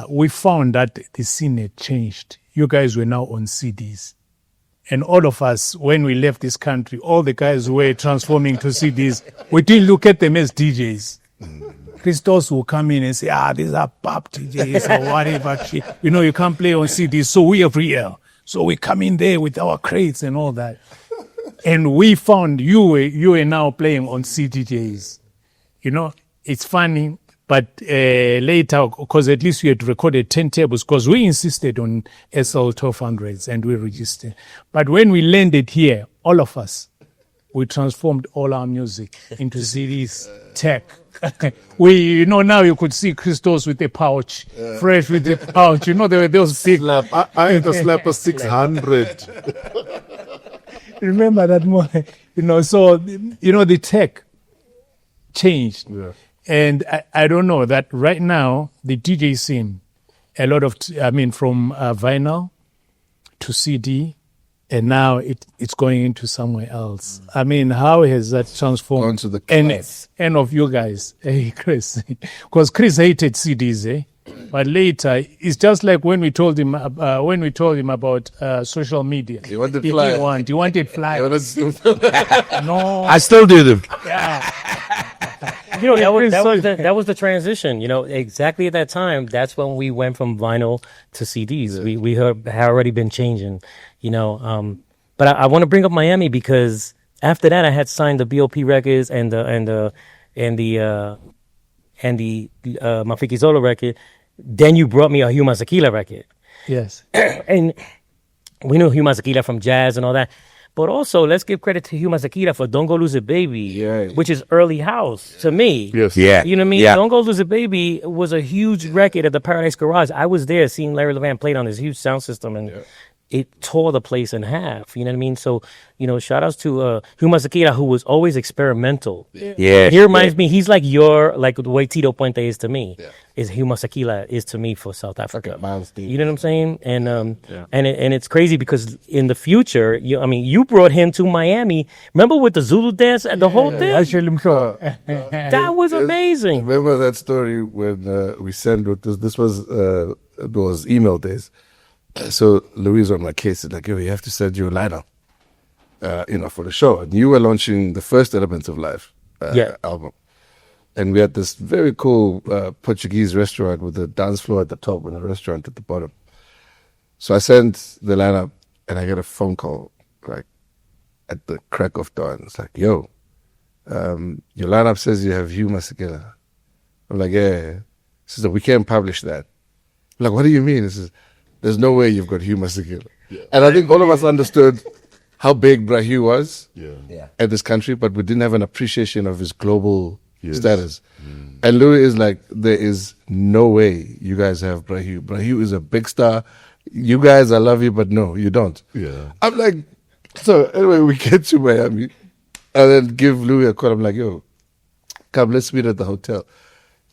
we found that the scene had changed. You guys were now on CDs. And all of us, when we left this country, all the guys who were transforming to CDs, we didn't look at them as DJs. Christos will come in and say, these are pop DJs or whatever shit. You can't play on CDs, so we are real. So we come in there with our crates and all that. And we found you were now playing on CDJs. It's funny. But later, because at least we had recorded 10 tables, because we insisted on SL 1200s and we registered. But when we landed here, all of us, we transformed all our music into CDs, tech. Now you could see Christos with a pouch, Fresh with a pouch. There were those big... I had a Slapper 600. Remember that moment? So, the tech changed. Yeah. And I don't know that right now, the DJ scene, a lot of, from vinyl to CD, and now it's going into somewhere else. How has that transformed? Onto the class. And of you guys, hey, Chris, because Chris hated CDs, But later, it's just like when we told him about social media. He wanted flyers. He wanted flyers. No, I still do them. Yeah. That was the transition. Exactly at that time. That's when we went from vinyl to CDs. Yeah. We had already been changing. But I want to bring up Miami because after that I had signed the BOP records and the Mafiki Zolo record. Then you brought me a Hugh Masakila record. Yes. And we knew Hugh Masakila from jazz and all that. But also, let's give credit to Hugh Masakila for Don't Go Lose It Baby, which is early house to me. Yes. Yeah. You know what I mean? Yeah. Don't Go Lose It Baby was a huge record at the Paradise Garage. I was there seeing Larry Levan played on this huge sound system, and it tore the place in half. You know what I mean? So, shout outs to Hugh Masakila, who was always experimental. Yeah. He reminds me, he's like the way Tito Puente is to me. Yeah. Is Hugh Masakila is to me for South Africa. You know what I'm saying? And and it's crazy because in the future, you brought him to Miami. Remember with the Zulu dance and the whole thing? That was amazing. Remember that story when we sent this was email days. So Louise on my case is like, yo, you have to send you a lineup, for the show. And you were launching the first Elements of Life album. And we had this very cool Portuguese restaurant with a dance floor at the top and a restaurant at the bottom. So I sent the lineup and I get a phone call like at the crack of dawn. It's like, yo, your lineup says you have Hugh Masakila. I'm like, yeah. He says, we can't publish that. I'm like, what do you mean? He says, there's no way you've got Hugh Masakila. Yeah. And I think all of us understood how big Brahu was at this country, but we didn't have an appreciation of his global status. And Louis is like, there is no way you guys have Brahu. Brahu is a big star. You guys, I love you, but no, you don't. Yeah. I'm like, so anyway, we get to Miami and then give Louis a call. I'm like, yo, come, let's meet at the hotel.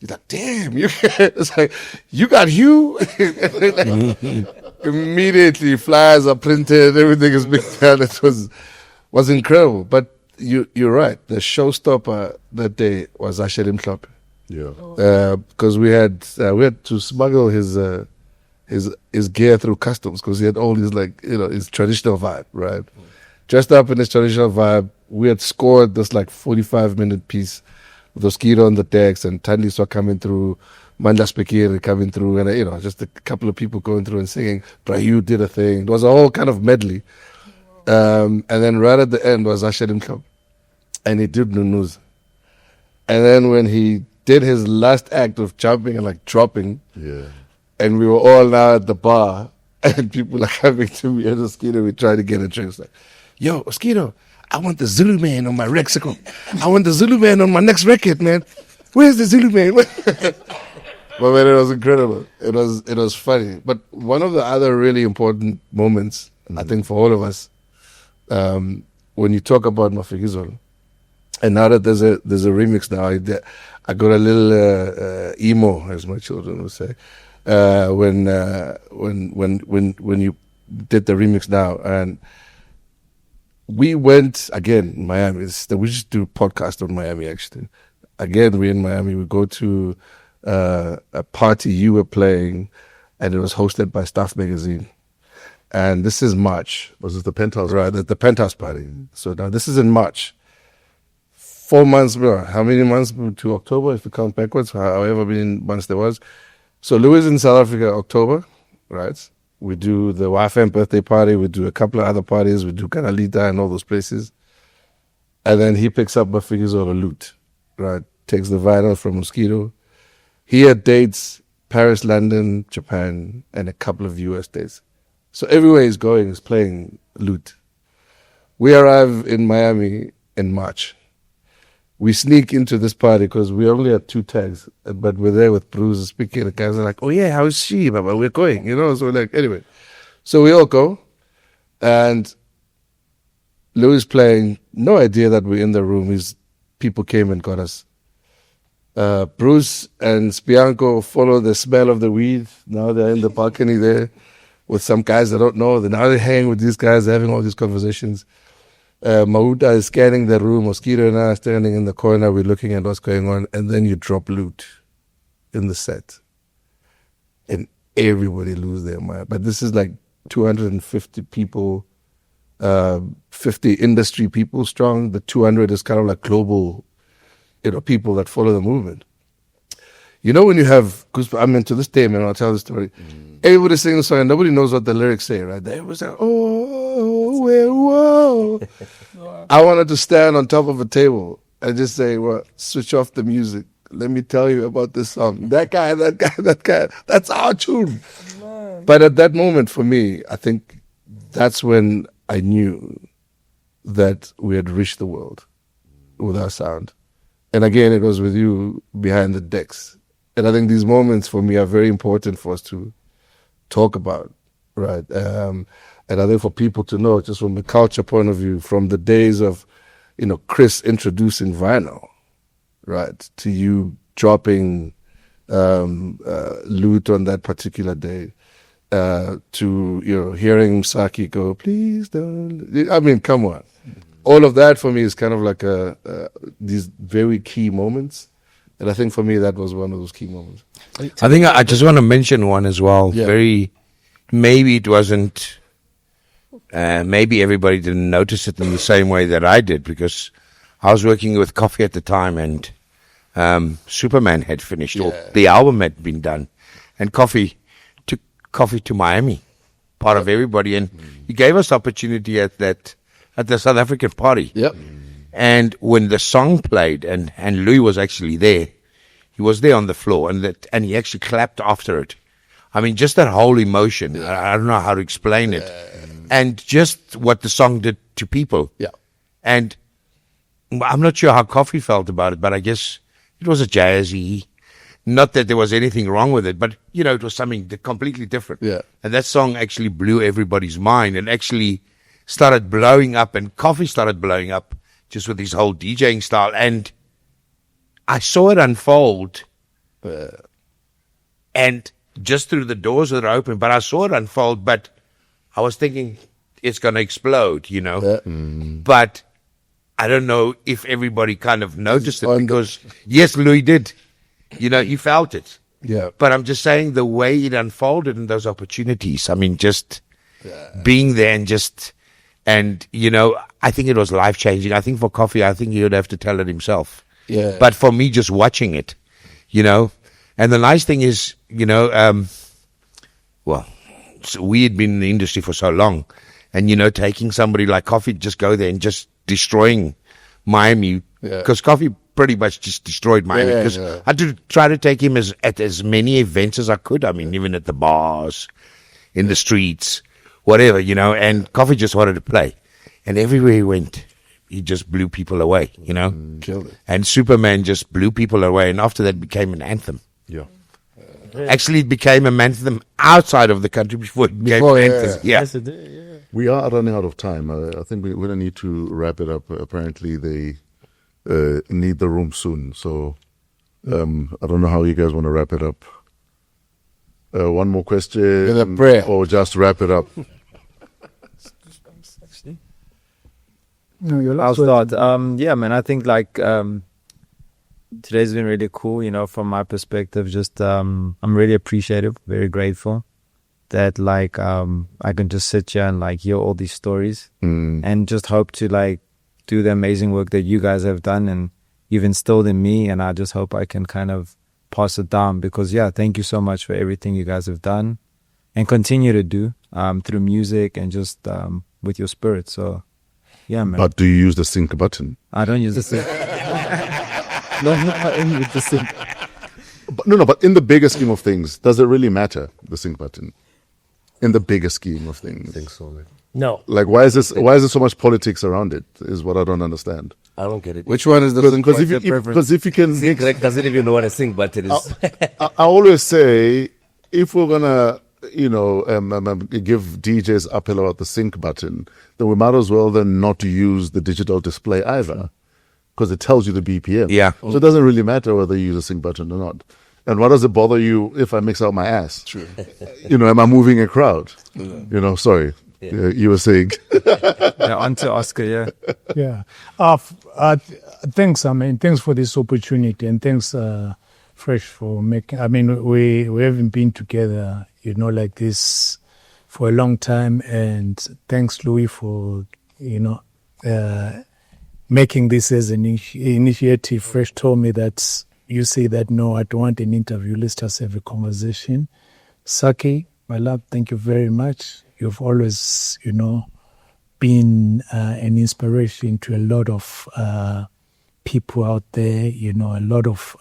He's like, damn, it's like, you got Hugh? Immediately, flyers are printed, everything is big down. It was incredible. But you're right. The showstopper that day was Asherim Klopp. Yeah. Because we had to smuggle his gear through customs because he had all his his traditional vibe, right? Dressed up in his traditional vibe, we had scored this 45-minute piece with Oskido on the decks and Tandiswa coming through, Manda Spekiri coming through, and just a couple of people going through and singing. Brayu did a thing. It was a whole kind of medley. And then right at the end was Asher Club, and he did Nunuz. And then when he did his last act of jumping and dropping, and we were all now at the bar, and people are coming to me and Oskido, we try to get a drink. It's like, yo, Oskido, I want the Zulu man on my Rexico. I want the Zulu man on my next record, man. Where's the Zulu man? But man, it was incredible. It was funny. But one of the other really important moments, I think, for all of us, when you talk about Mafikizolo, and now that there's a remix now, I got a little emo, as my children would say, when you did the remix now, and we went again Miami. We just do a podcast on Miami actually. Again, we're in Miami. We go to a party you were playing, and it was hosted by Staff Magazine. And this is March. Was it the Penthouse? Right, the Penthouse party. So now this is in March. 4 months, bro. How many months to October if you count backwards? However many months there was. So Louie is in South Africa, October, right? We do the YFM birthday party. We do a couple of other parties. We do Kanalita and all those places. And then he picks up Mafikizolo loot, right? Takes the vinyl from Oskido. He had dates Paris, London, Japan, and a couple of US dates. So everywhere he's going is playing loot. We arrive in Miami in March. We sneak into this party because we only had 2 tags, but we're there with Bruce speaking. The guys are like, oh yeah, how is she? But we're going, So anyway. So we all go, and Louis playing, no idea that we're in the room. People came and got us. Bruce and Spianco follow the smell of the weed. Now they're in the balcony there with some guys they don't know. Now they hang with these guys, having all these conversations. Mauda is scanning the room. Oskido and I are standing in the corner. We're looking at what's going on. And then you drop loot in the set. And everybody lose their mind. But this is 250 people, 50 industry people strong. The 200 is kind of global, people that follow the movement. When you have, because I'm into this day, man, I'll tell the story. Everybody's singing the song and nobody knows what the lyrics say, right? Everybody's like, oh, whoa. I wanted to stand on top of a table and just say, well, switch off the music. Let me tell you about this song. That guy, that's our tune. Man. But at that moment for me, I think that's when I knew that we had reached the world with our sound. And again, it was with you behind the decks. And I think these moments for me are very important for us to talk about, right? And I think for people to know, just from a culture point of view, from the days of, Chris introducing vinyl, right, to you dropping loot on that particular day, to hearing Msaki go, please don't. I mean, come on. All of that for me is kind of like these very key moments. And I think for me, that was one of those key moments. I think I just want to mention one as well. Yeah. Maybe it wasn't, maybe everybody didn't notice it in the same way that I did, because I was working with Coffee at the time, and Superman had finished, or the album had been done. And Coffee took Coffee to Miami, part of everybody. And he gave us opportunity at the South African party. Yep. And when the song played, and Louis was actually there, he was there on the floor, and he actually clapped after it. I mean, just that whole emotion. I don't know how to explain it. And just what the song did to people. Yeah. And I'm not sure how Coffee felt about it, but I guess it was a jazzy. Not that there was anything wrong with it, but, it was something completely different. Yeah. And that song actually blew everybody's mind and actually started blowing up, and Coffee started blowing up just with his whole DJing style. And I saw it unfold, and just through the doors that are open, but I saw it unfold, but I was thinking it's going to explode, But I don't know if everybody kind of noticed it, because yes, Louis did. You felt it. Yeah. But I'm just saying the way it unfolded in those opportunities. I mean, just being there and I think it was life changing. I think for Coffee, I think he would have to tell it himself. Yeah. But for me, just watching it, and the nice thing is, so we had been in the industry for so long, and taking somebody like Coffee, just go there and just destroying Miami, because Coffee pretty much just destroyed Miami. Because I had to try to take him at as many events as I could. I mean, even at the bars, in the streets, whatever, and Coffee just wanted to play. And everywhere he went, he just blew people away, Killed it. And Superman just blew people away. And after that, it became an anthem. Yeah. Actually, it became a anthem outside of the country before it became an anthem. Yeah. Yes, it did. Yeah. We are running out of time. I think we're going to need to wrap it up. Apparently, they need the room soon. So I don't know how you guys want to wrap it up. One more question. With a prayer. Or just wrap it up. No, your I'll last word. start. Yeah, man. I think today's been really cool. From my perspective, just I'm really appreciative, very grateful that I can just sit here and hear all these stories and just hope to do the amazing work that you guys have done and you've instilled in me, and I just hope I can kind of pass it down because thank you so much for everything you guys have done and continue to do through music and just with your spirit. So yeah, man. But do you use the sync button? I don't use the sync. No, I don't use the sync. But, no, but in the bigger scheme of things, does it really matter, the sync button? In the bigger scheme of things. I think so, man. No. Why is there so much politics around it, is what I don't understand. I don't get it. Which one is the Because if you can... Sync Rec doesn't even know what a sync button is. I always say, if we're going to, give DJs uphill about the sync button, then we might as well then not use the digital display either, because it tells you the BPM. Yeah. So it doesn't really matter whether you use a sync button or not. And what does it bother you if I mix out my ass? True. Am I moving a crowd? Sorry. You were saying. On to Oscar, Yeah. Thanks, thanks for this opportunity, and thanks, Fresh, for making. We haven't been together, like this for a long time, and thanks, Louie, for making this as an initiative. Fresh told me that you say that no, I don't want an interview. Let's just have a conversation. Msaki, my love, thank you very much. You've always, been an inspiration to a lot of people out there, a lot of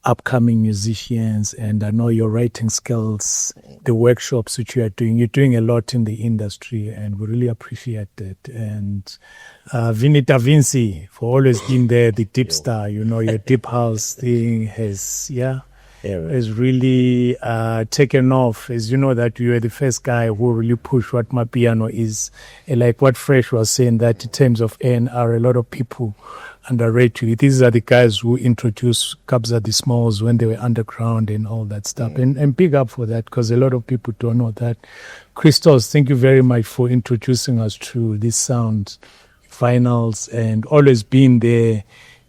upcoming musicians, and I know your writing skills, the workshops which you're doing a lot in the industry, and we really appreciate it. And Vinny Da Vinci, for always being there, the deep star, your deep house thing has really taken off. As you know that you are the first guy who really pushed what my piano is. And like what Fresh was saying, that in terms of A&R, a lot of people underrate you. These are the guys who introduced Kabza the Smalls when they were underground and all that stuff. And big up for that, because a lot of people don't know that. Christos, thank you very much for introducing us to this sound finals and always being there,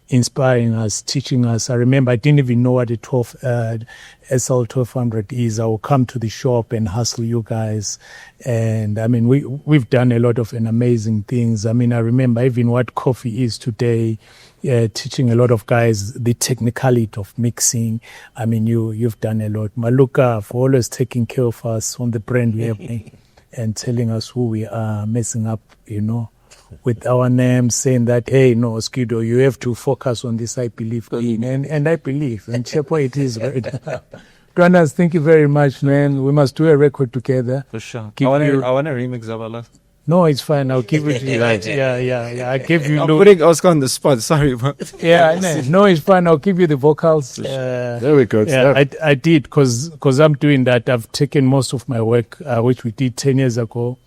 inspiring us, teaching us. I remember I didn't even know what a SL 1200 is. I will come to the shop and hustle you guys. And we've done a lot of amazing things. I remember even what coffee is today, teaching a lot of guys the technicality of mixing. You've done a lot. Maloka, for always taking care of us on the brand we have and telling us who we are, messing up, with our names, saying that, hey, no, Oskido, you have to focus on this, I believe. And I believe. And Chepo, it is right. Dwanas, thank you very much, man. We must do a record together. for sure. Keep I want your- to remix of Allah. No, it's fine. I'll give it to you guys. Yeah. I give you I'm Lou. putting Oscar on the spot. Sorry, bro. Yeah, no, it's fine. I'll give you the vocals. There we go. Yeah, I did because I'm doing that. I've taken most of my work, which we did 10 years ago,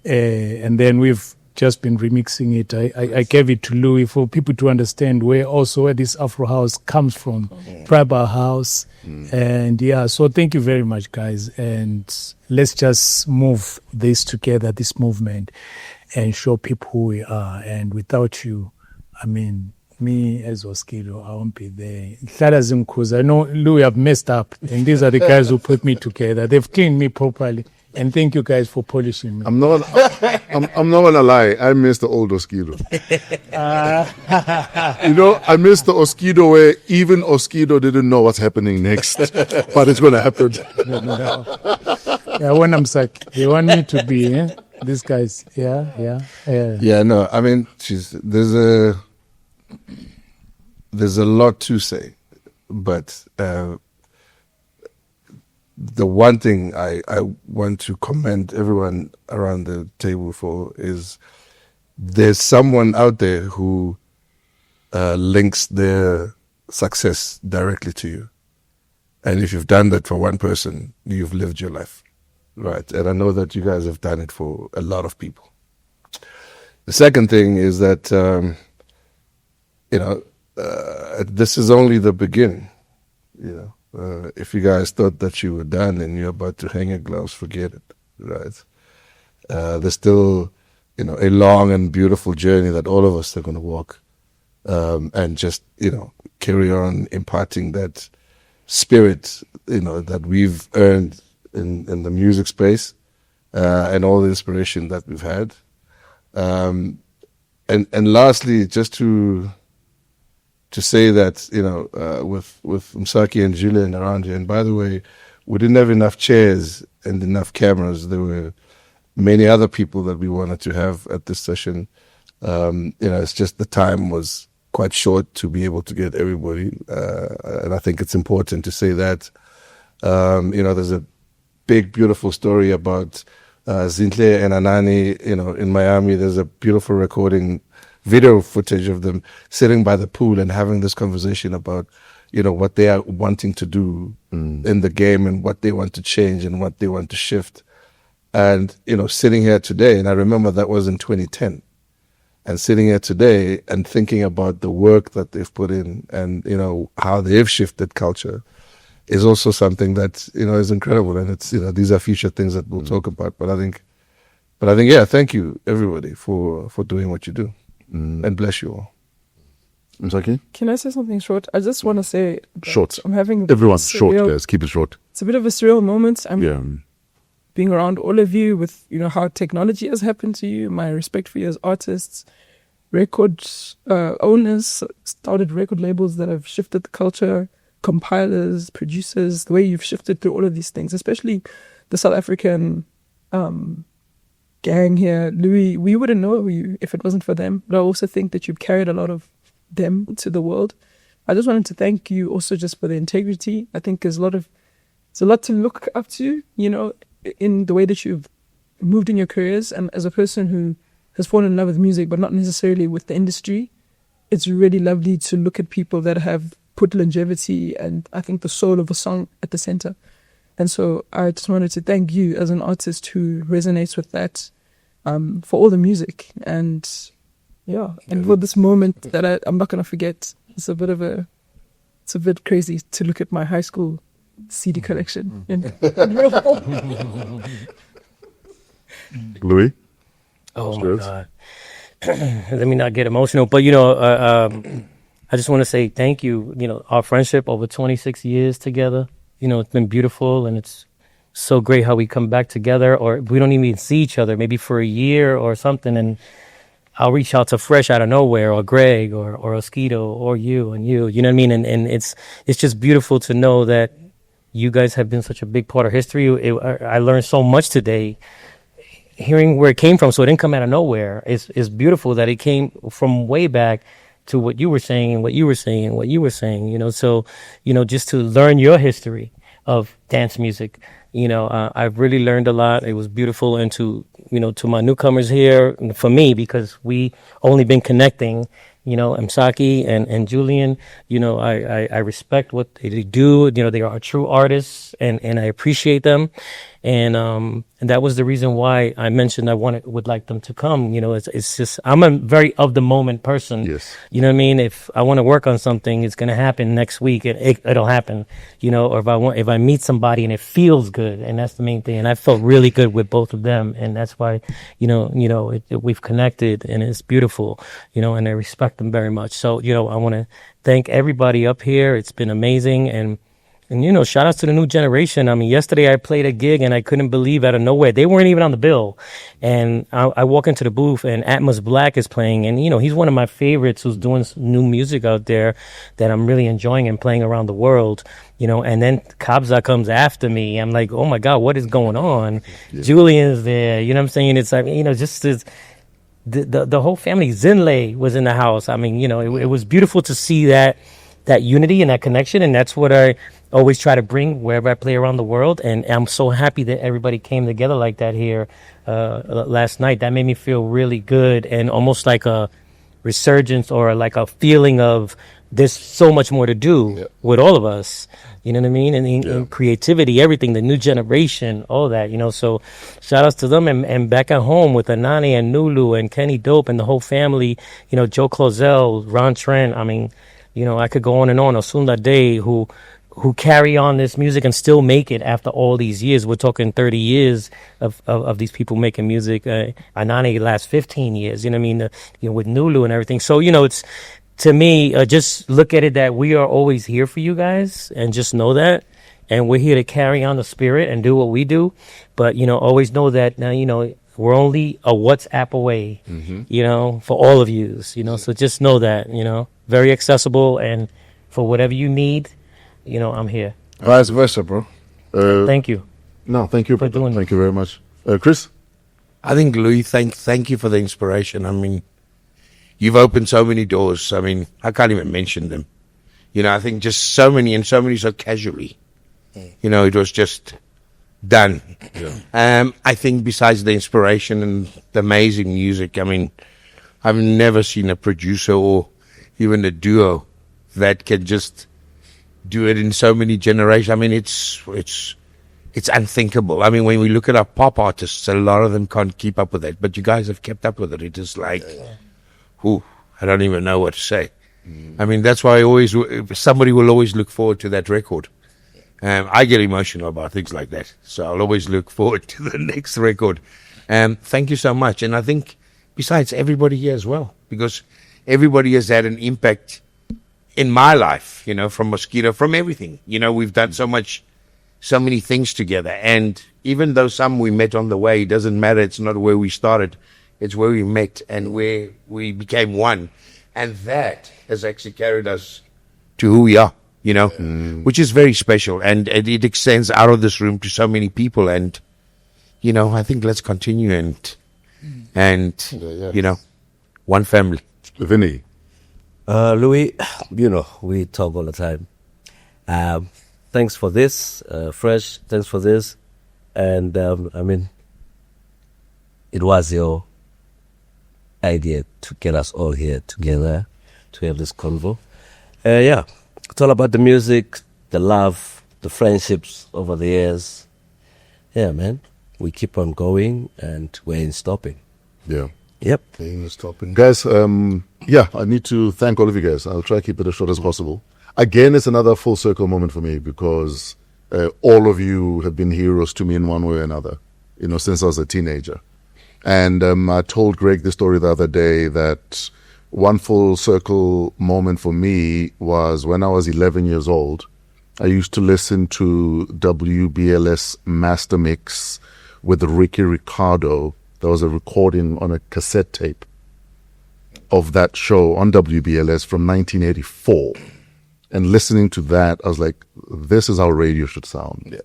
and then we've just been remixing it. I gave it to Louie for people to understand where this Afro house comes from, tribal house. And so thank you very much, guys. And let's just move this together, this movement, and show people who we are. And without you, me as Oskido, I won't be there. Because I know Louie have messed up, and these are the guys who put me together. They've cleaned me properly, and thank you guys for polishing me. I'm not gonna lie. I miss the old Oskido. I miss the Oskido where even Oskido didn't know what's happening next, but it's gonna happen. Yeah, when I'm Msaki, they want me to be these guys. Yeah. Yeah, no, I mean, there's a lot to say, but the one thing I want to commend everyone around the table for is there's someone out there who links their success directly to you. And if you've done that for one person, you've lived your life, right? And I know that you guys have done it for a lot of people. The second thing is that, this is only the beginning. If you guys thought that you were done and you're about to hang your gloves, forget it, right? There's still, a long and beautiful journey that all of us are going to walk, and just, carry on imparting that spirit, that we've earned in the music space, and all the inspiration that we've had. And lastly, just to say that, with Msaki and Jullian around here, and by the way, we didn't have enough chairs and enough cameras. There were many other people that we wanted to have at this session. It's just the time was quite short to be able to get everybody. And I think it's important to say that, there's a big, beautiful story about Zinhle and Anani, in Miami. There's a beautiful recording, video footage of them sitting by the pool and having this conversation about, what they are wanting to do in the game and what they want to change and what they want to shift. And, sitting here today, and I remember that was in 2010, and sitting here today and thinking about the work that they've put in and, how they've shifted culture is also something that, is incredible. And it's, these are future things that we'll talk about. But I think, yeah, thank you, everybody, for doing what you do. And bless you all. Msaki? Can I say something short? I just want to say short. I'm having everyone's short, guys. Keep it short. It's a bit of a surreal moment. I'm being around all of you with how technology has happened to you. My respect for you as artists, record owners, started record labels that have shifted the culture, compilers, producers. The way you've shifted through all of these things, especially the South African gang here, Louie, we wouldn't know you if it wasn't for them. But I also think that you've carried a lot of them to the world. I just wanted to thank you also just for the integrity. I think it's a lot to look up to, in the way that you've moved in your careers. And as a person who has fallen in love with music, but not necessarily with the industry, it's really lovely to look at people that have put longevity and I think the soul of a song at the center. And so I just wanted to thank you as an artist who resonates with that, for all the music and for this moment that I'm not going to forget. It's a bit crazy to look at my high school CD collection. Louie? Oh my God. Let me not get emotional, but I just want to say thank you. Our friendship over 26 years together, it's been beautiful, and it's so great how we come back together, or we don't even see each other maybe for a year or something, and I'll reach out to Fresh out of nowhere, or Greg, or Oskido, or you, you know what I mean? And it's just beautiful to know that you guys have been such a big part of history. I learned so much today, hearing where it came from, so it didn't come out of nowhere. It's beautiful that it came from way back to what you were saying and what you were saying and what you were saying, so, just to learn your history of dance music, I've really learned a lot. It was beautiful. And to my newcomers here, for me, because we only been connecting, Msaki and Jullian, I respect what they do. They are true artists, and I appreciate them. And that was the reason why I mentioned I would like them to come. You know, it's just, I'm a very of the moment person. Yes. You know what I mean? If I want to work on something, it's going to happen next week. It'll happen, you know, or if I meet somebody and it feels good, and that's the main thing. And I felt really good with both of them. And that's why, we've connected, and it's beautiful, you know, and I respect them very much. So, you know, I want to thank everybody up here. It's been amazing. And, you know, shout outs to the new generation. I mean, yesterday I played a gig and I couldn't believe out of nowhere. They weren't even on the bill. And I walk into the booth and Atmos Black is playing. And, you know, he's one of my favorites who's doing some new music out there that I'm really enjoying and playing around the world, you know. And then Kabza comes after me. I'm like, oh my God, what is going on? Yeah. Jullian's there. You know what I'm saying? It's like, you know, just the whole family. Zinley was in the house. I mean, you know, it was beautiful to see that unity and that connection. And that's what I always try to bring wherever I play around the world. And I'm so happy that everybody came together like that here last night. That made me feel really good, and almost like a resurgence or like a feeling of there's so much more to do with all of us. You know what I mean? And creativity, everything, the new generation, all that, you know. So shout outs to them. And back at home with Anani and Nulu and Kenny Dope and the whole family, you know, Joe Clozel, Ron Trent. I mean, you know, I could go on and on. Osunda Day, who carry on this music and still make it after all these years. We're talking 30 years of these people making music. Anani last 15 years, you know what I mean? You know, with Nulu and everything. So, you know, it's, to me, just look at it that we are always here for you guys, and just know that. And we're here to carry on the spirit and do what we do. But, you know, always know that, you know, we're only a WhatsApp away, you know, for all of yous, you know. So just know that, you know, very accessible, and for whatever you need, you know, I'm here. Vice versa, bro. Thank you. No, thank you for doing Thank you very much. Chris? I think, Louis, thank you for the inspiration. I mean, you've opened so many doors. I mean, I can't even mention them. You know, I think just so many so casually. You know, it was just done. Yeah. I think besides the inspiration and the amazing music, I mean, I've never seen a producer or even a duo that can just do it in so many generations. I mean, it's unthinkable. I mean, when we look at our pop artists, a lot of them can't keep up with it, but you guys have kept up with it. It is like, I don't even know what to say. I mean, that's why somebody will always look forward to that record. I get emotional about things like that, so I'll always look forward to the next record. Thank you so much. And I think besides everybody here as well, because everybody has had an impact in my life, you know, from Oskido, from everything. You know, we've done so many things together. And even though some we met on the way, it doesn't matter. It's not where we started. It's where we met and where we became one. And that has actually carried us to who we are, you know, which is very special. And it extends out of this room to so many people. And, you know, I think let's continue and you know, one family. Vinny? Louis, you know, we talk all the time. Thanks for this, Fresh. Thanks for this. And, I mean, it was your idea to get us all here together to have this convo. It's all about the music, the love, the friendships over the years. Yeah, man. We keep on going, and we ain't stopping. Yeah. Yep. Guys, I need to thank all of you guys. I'll try to keep it as short as possible. Again, it's another full circle moment for me, because all of you have been heroes to me in one way or another, you know, since I was a teenager. And I told Greg the story the other day that one full circle moment for me was when I was 11 years old. I used to listen to WBLS Master Mix with Ricky Ricardo. There was a recording on a cassette tape of that show on WBLS from 1984. And listening to that, I was like, this is how radio should sound. Yeah.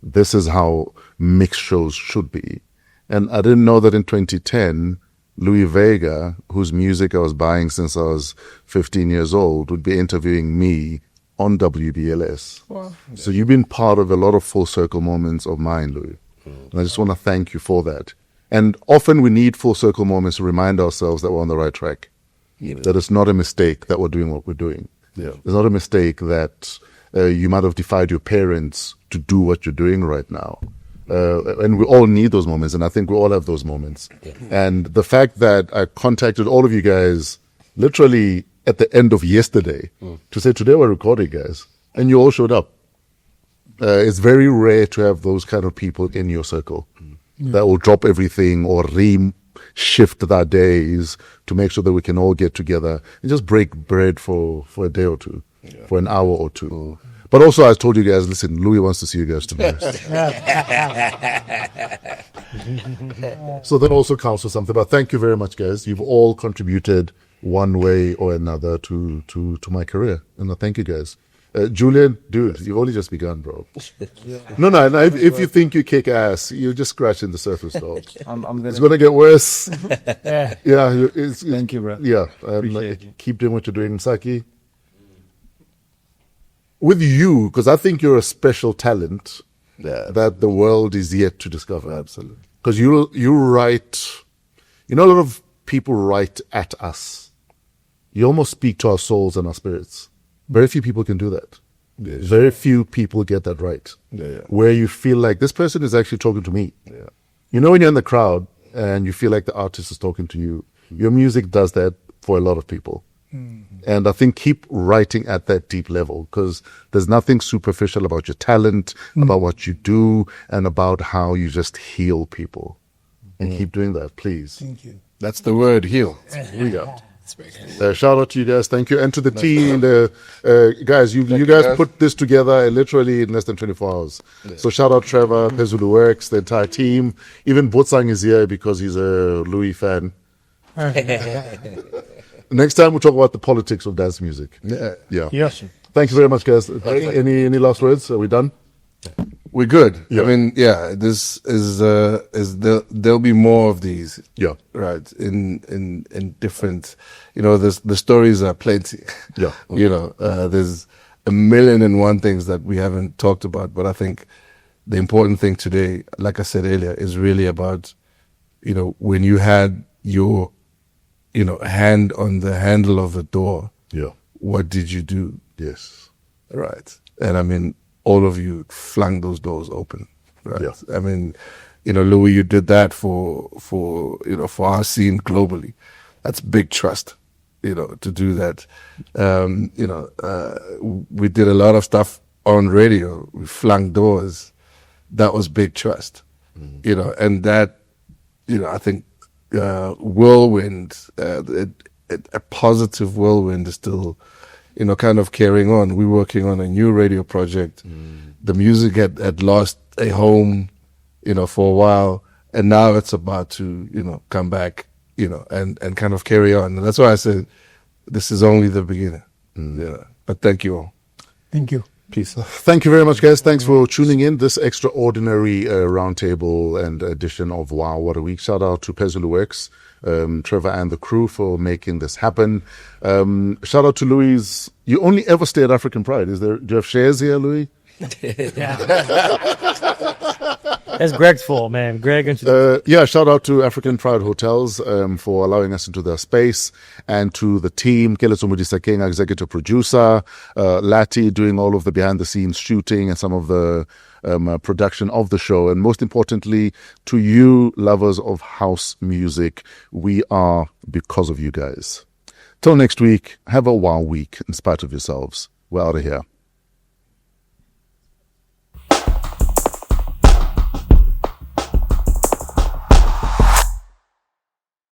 This is how mix shows should be. And I didn't know that in 2010, Louie Vega, whose music I was buying since I was 15 years old, would be interviewing me on WBLS. Wow. So you've been part of a lot of full circle moments of mine, Louie. And I just want to thank you for that. And often we need full circle moments to remind ourselves that we're on the right track. Yeah. That it's not a mistake that we're doing what we're doing. Yeah. It's not a mistake that you might have defied your parents to do what you're doing right now. And we all need those moments, and I think we all have those moments. And the fact that I contacted all of you guys literally at the end of yesterday to say, today we're recording, guys, and you all showed up. It's very rare to have those kind of people in your circle that will drop everything or shift their days to make sure that we can all get together and just break bread for a day or two, for an hour or two. But also, I told you guys, listen, Louie wants to see you guys tomorrow. So that also counts for something. But thank you very much, guys. You've all contributed one way or another to my career. And I thank you guys. Jullian, dude, you've only just begun, bro. No, if you think you kick ass, you're just scratching the surface, dog. It's going to get worse. Thank you, bro. Yeah. Appreciate you. Keep doing what you're doing, Msaki. With you, because I think you're a special talent that the world is yet to discover. Absolutely. Because you write, a lot of people write at us. You almost speak to our souls and our spirits. Very few people can do that. Very few people get that right. Where you feel like this person is actually talking to me. When you're in the crowd and you feel like the artist is talking to you, your music does that for a lot of people. And I think keep writing at that deep level, because there's nothing superficial about your talent, about what you do, and about how you just heal people. And keep doing that, please. Thank you. That's the word, heal. Here we go. Shout out to you guys. Thank you. And to the team, guys, you guys put this together literally in less than 24 hours. So shout out Trevor, Pezulu Works, the entire team. Even Botsang is here because he's a Louie fan. Next time we'll talk about the politics of dance music. Yeah. Yes. Thank you very much, guys. Any last words? Are we done? We're good. Yeah. I mean, this is there'll be more of these. Yeah. Right. In different, the stories are plenty. Yeah. There's a million and one things that we haven't talked about, but I think the important thing today, like I said earlier, is really about, when you had your, hand on the handle of the door. Yeah. What did you do? Yes. Right. And I mean, all of you flung those doors open. Right. Yeah. I mean, Louie, you did that for our scene globally. That's big trust, to do that. We did a lot of stuff on radio. We flung doors. That was big trust, and that, I think, whirlwind, a positive whirlwind is still, kind of carrying on. We're working on a new radio project. The music had lost a home, for a while, and now it's about to, come back, and kind of carry on. And that's why I said this is only the beginning. But thank you all. Thank you. Peace. Thank you very much, guys. Thanks for tuning in this extraordinary roundtable and edition of Wow What a Week. Shout out to Pezulu Works, Trevor and the crew for making this happen. Shout out to Louie's. You only ever stay at African Pride. Do you have shares here, Louie? That's Greg's fault, man. Greg introduced. Shout out to African Pride Hotels for allowing us into their space, and to the team, Keletso Modisa, executive producer, Lati doing all of the behind the scenes shooting and some of the production of the show, and most importantly, to you lovers of house music, we are because of you guys. Till next week, have a wow week in spite of yourselves. We're out of here.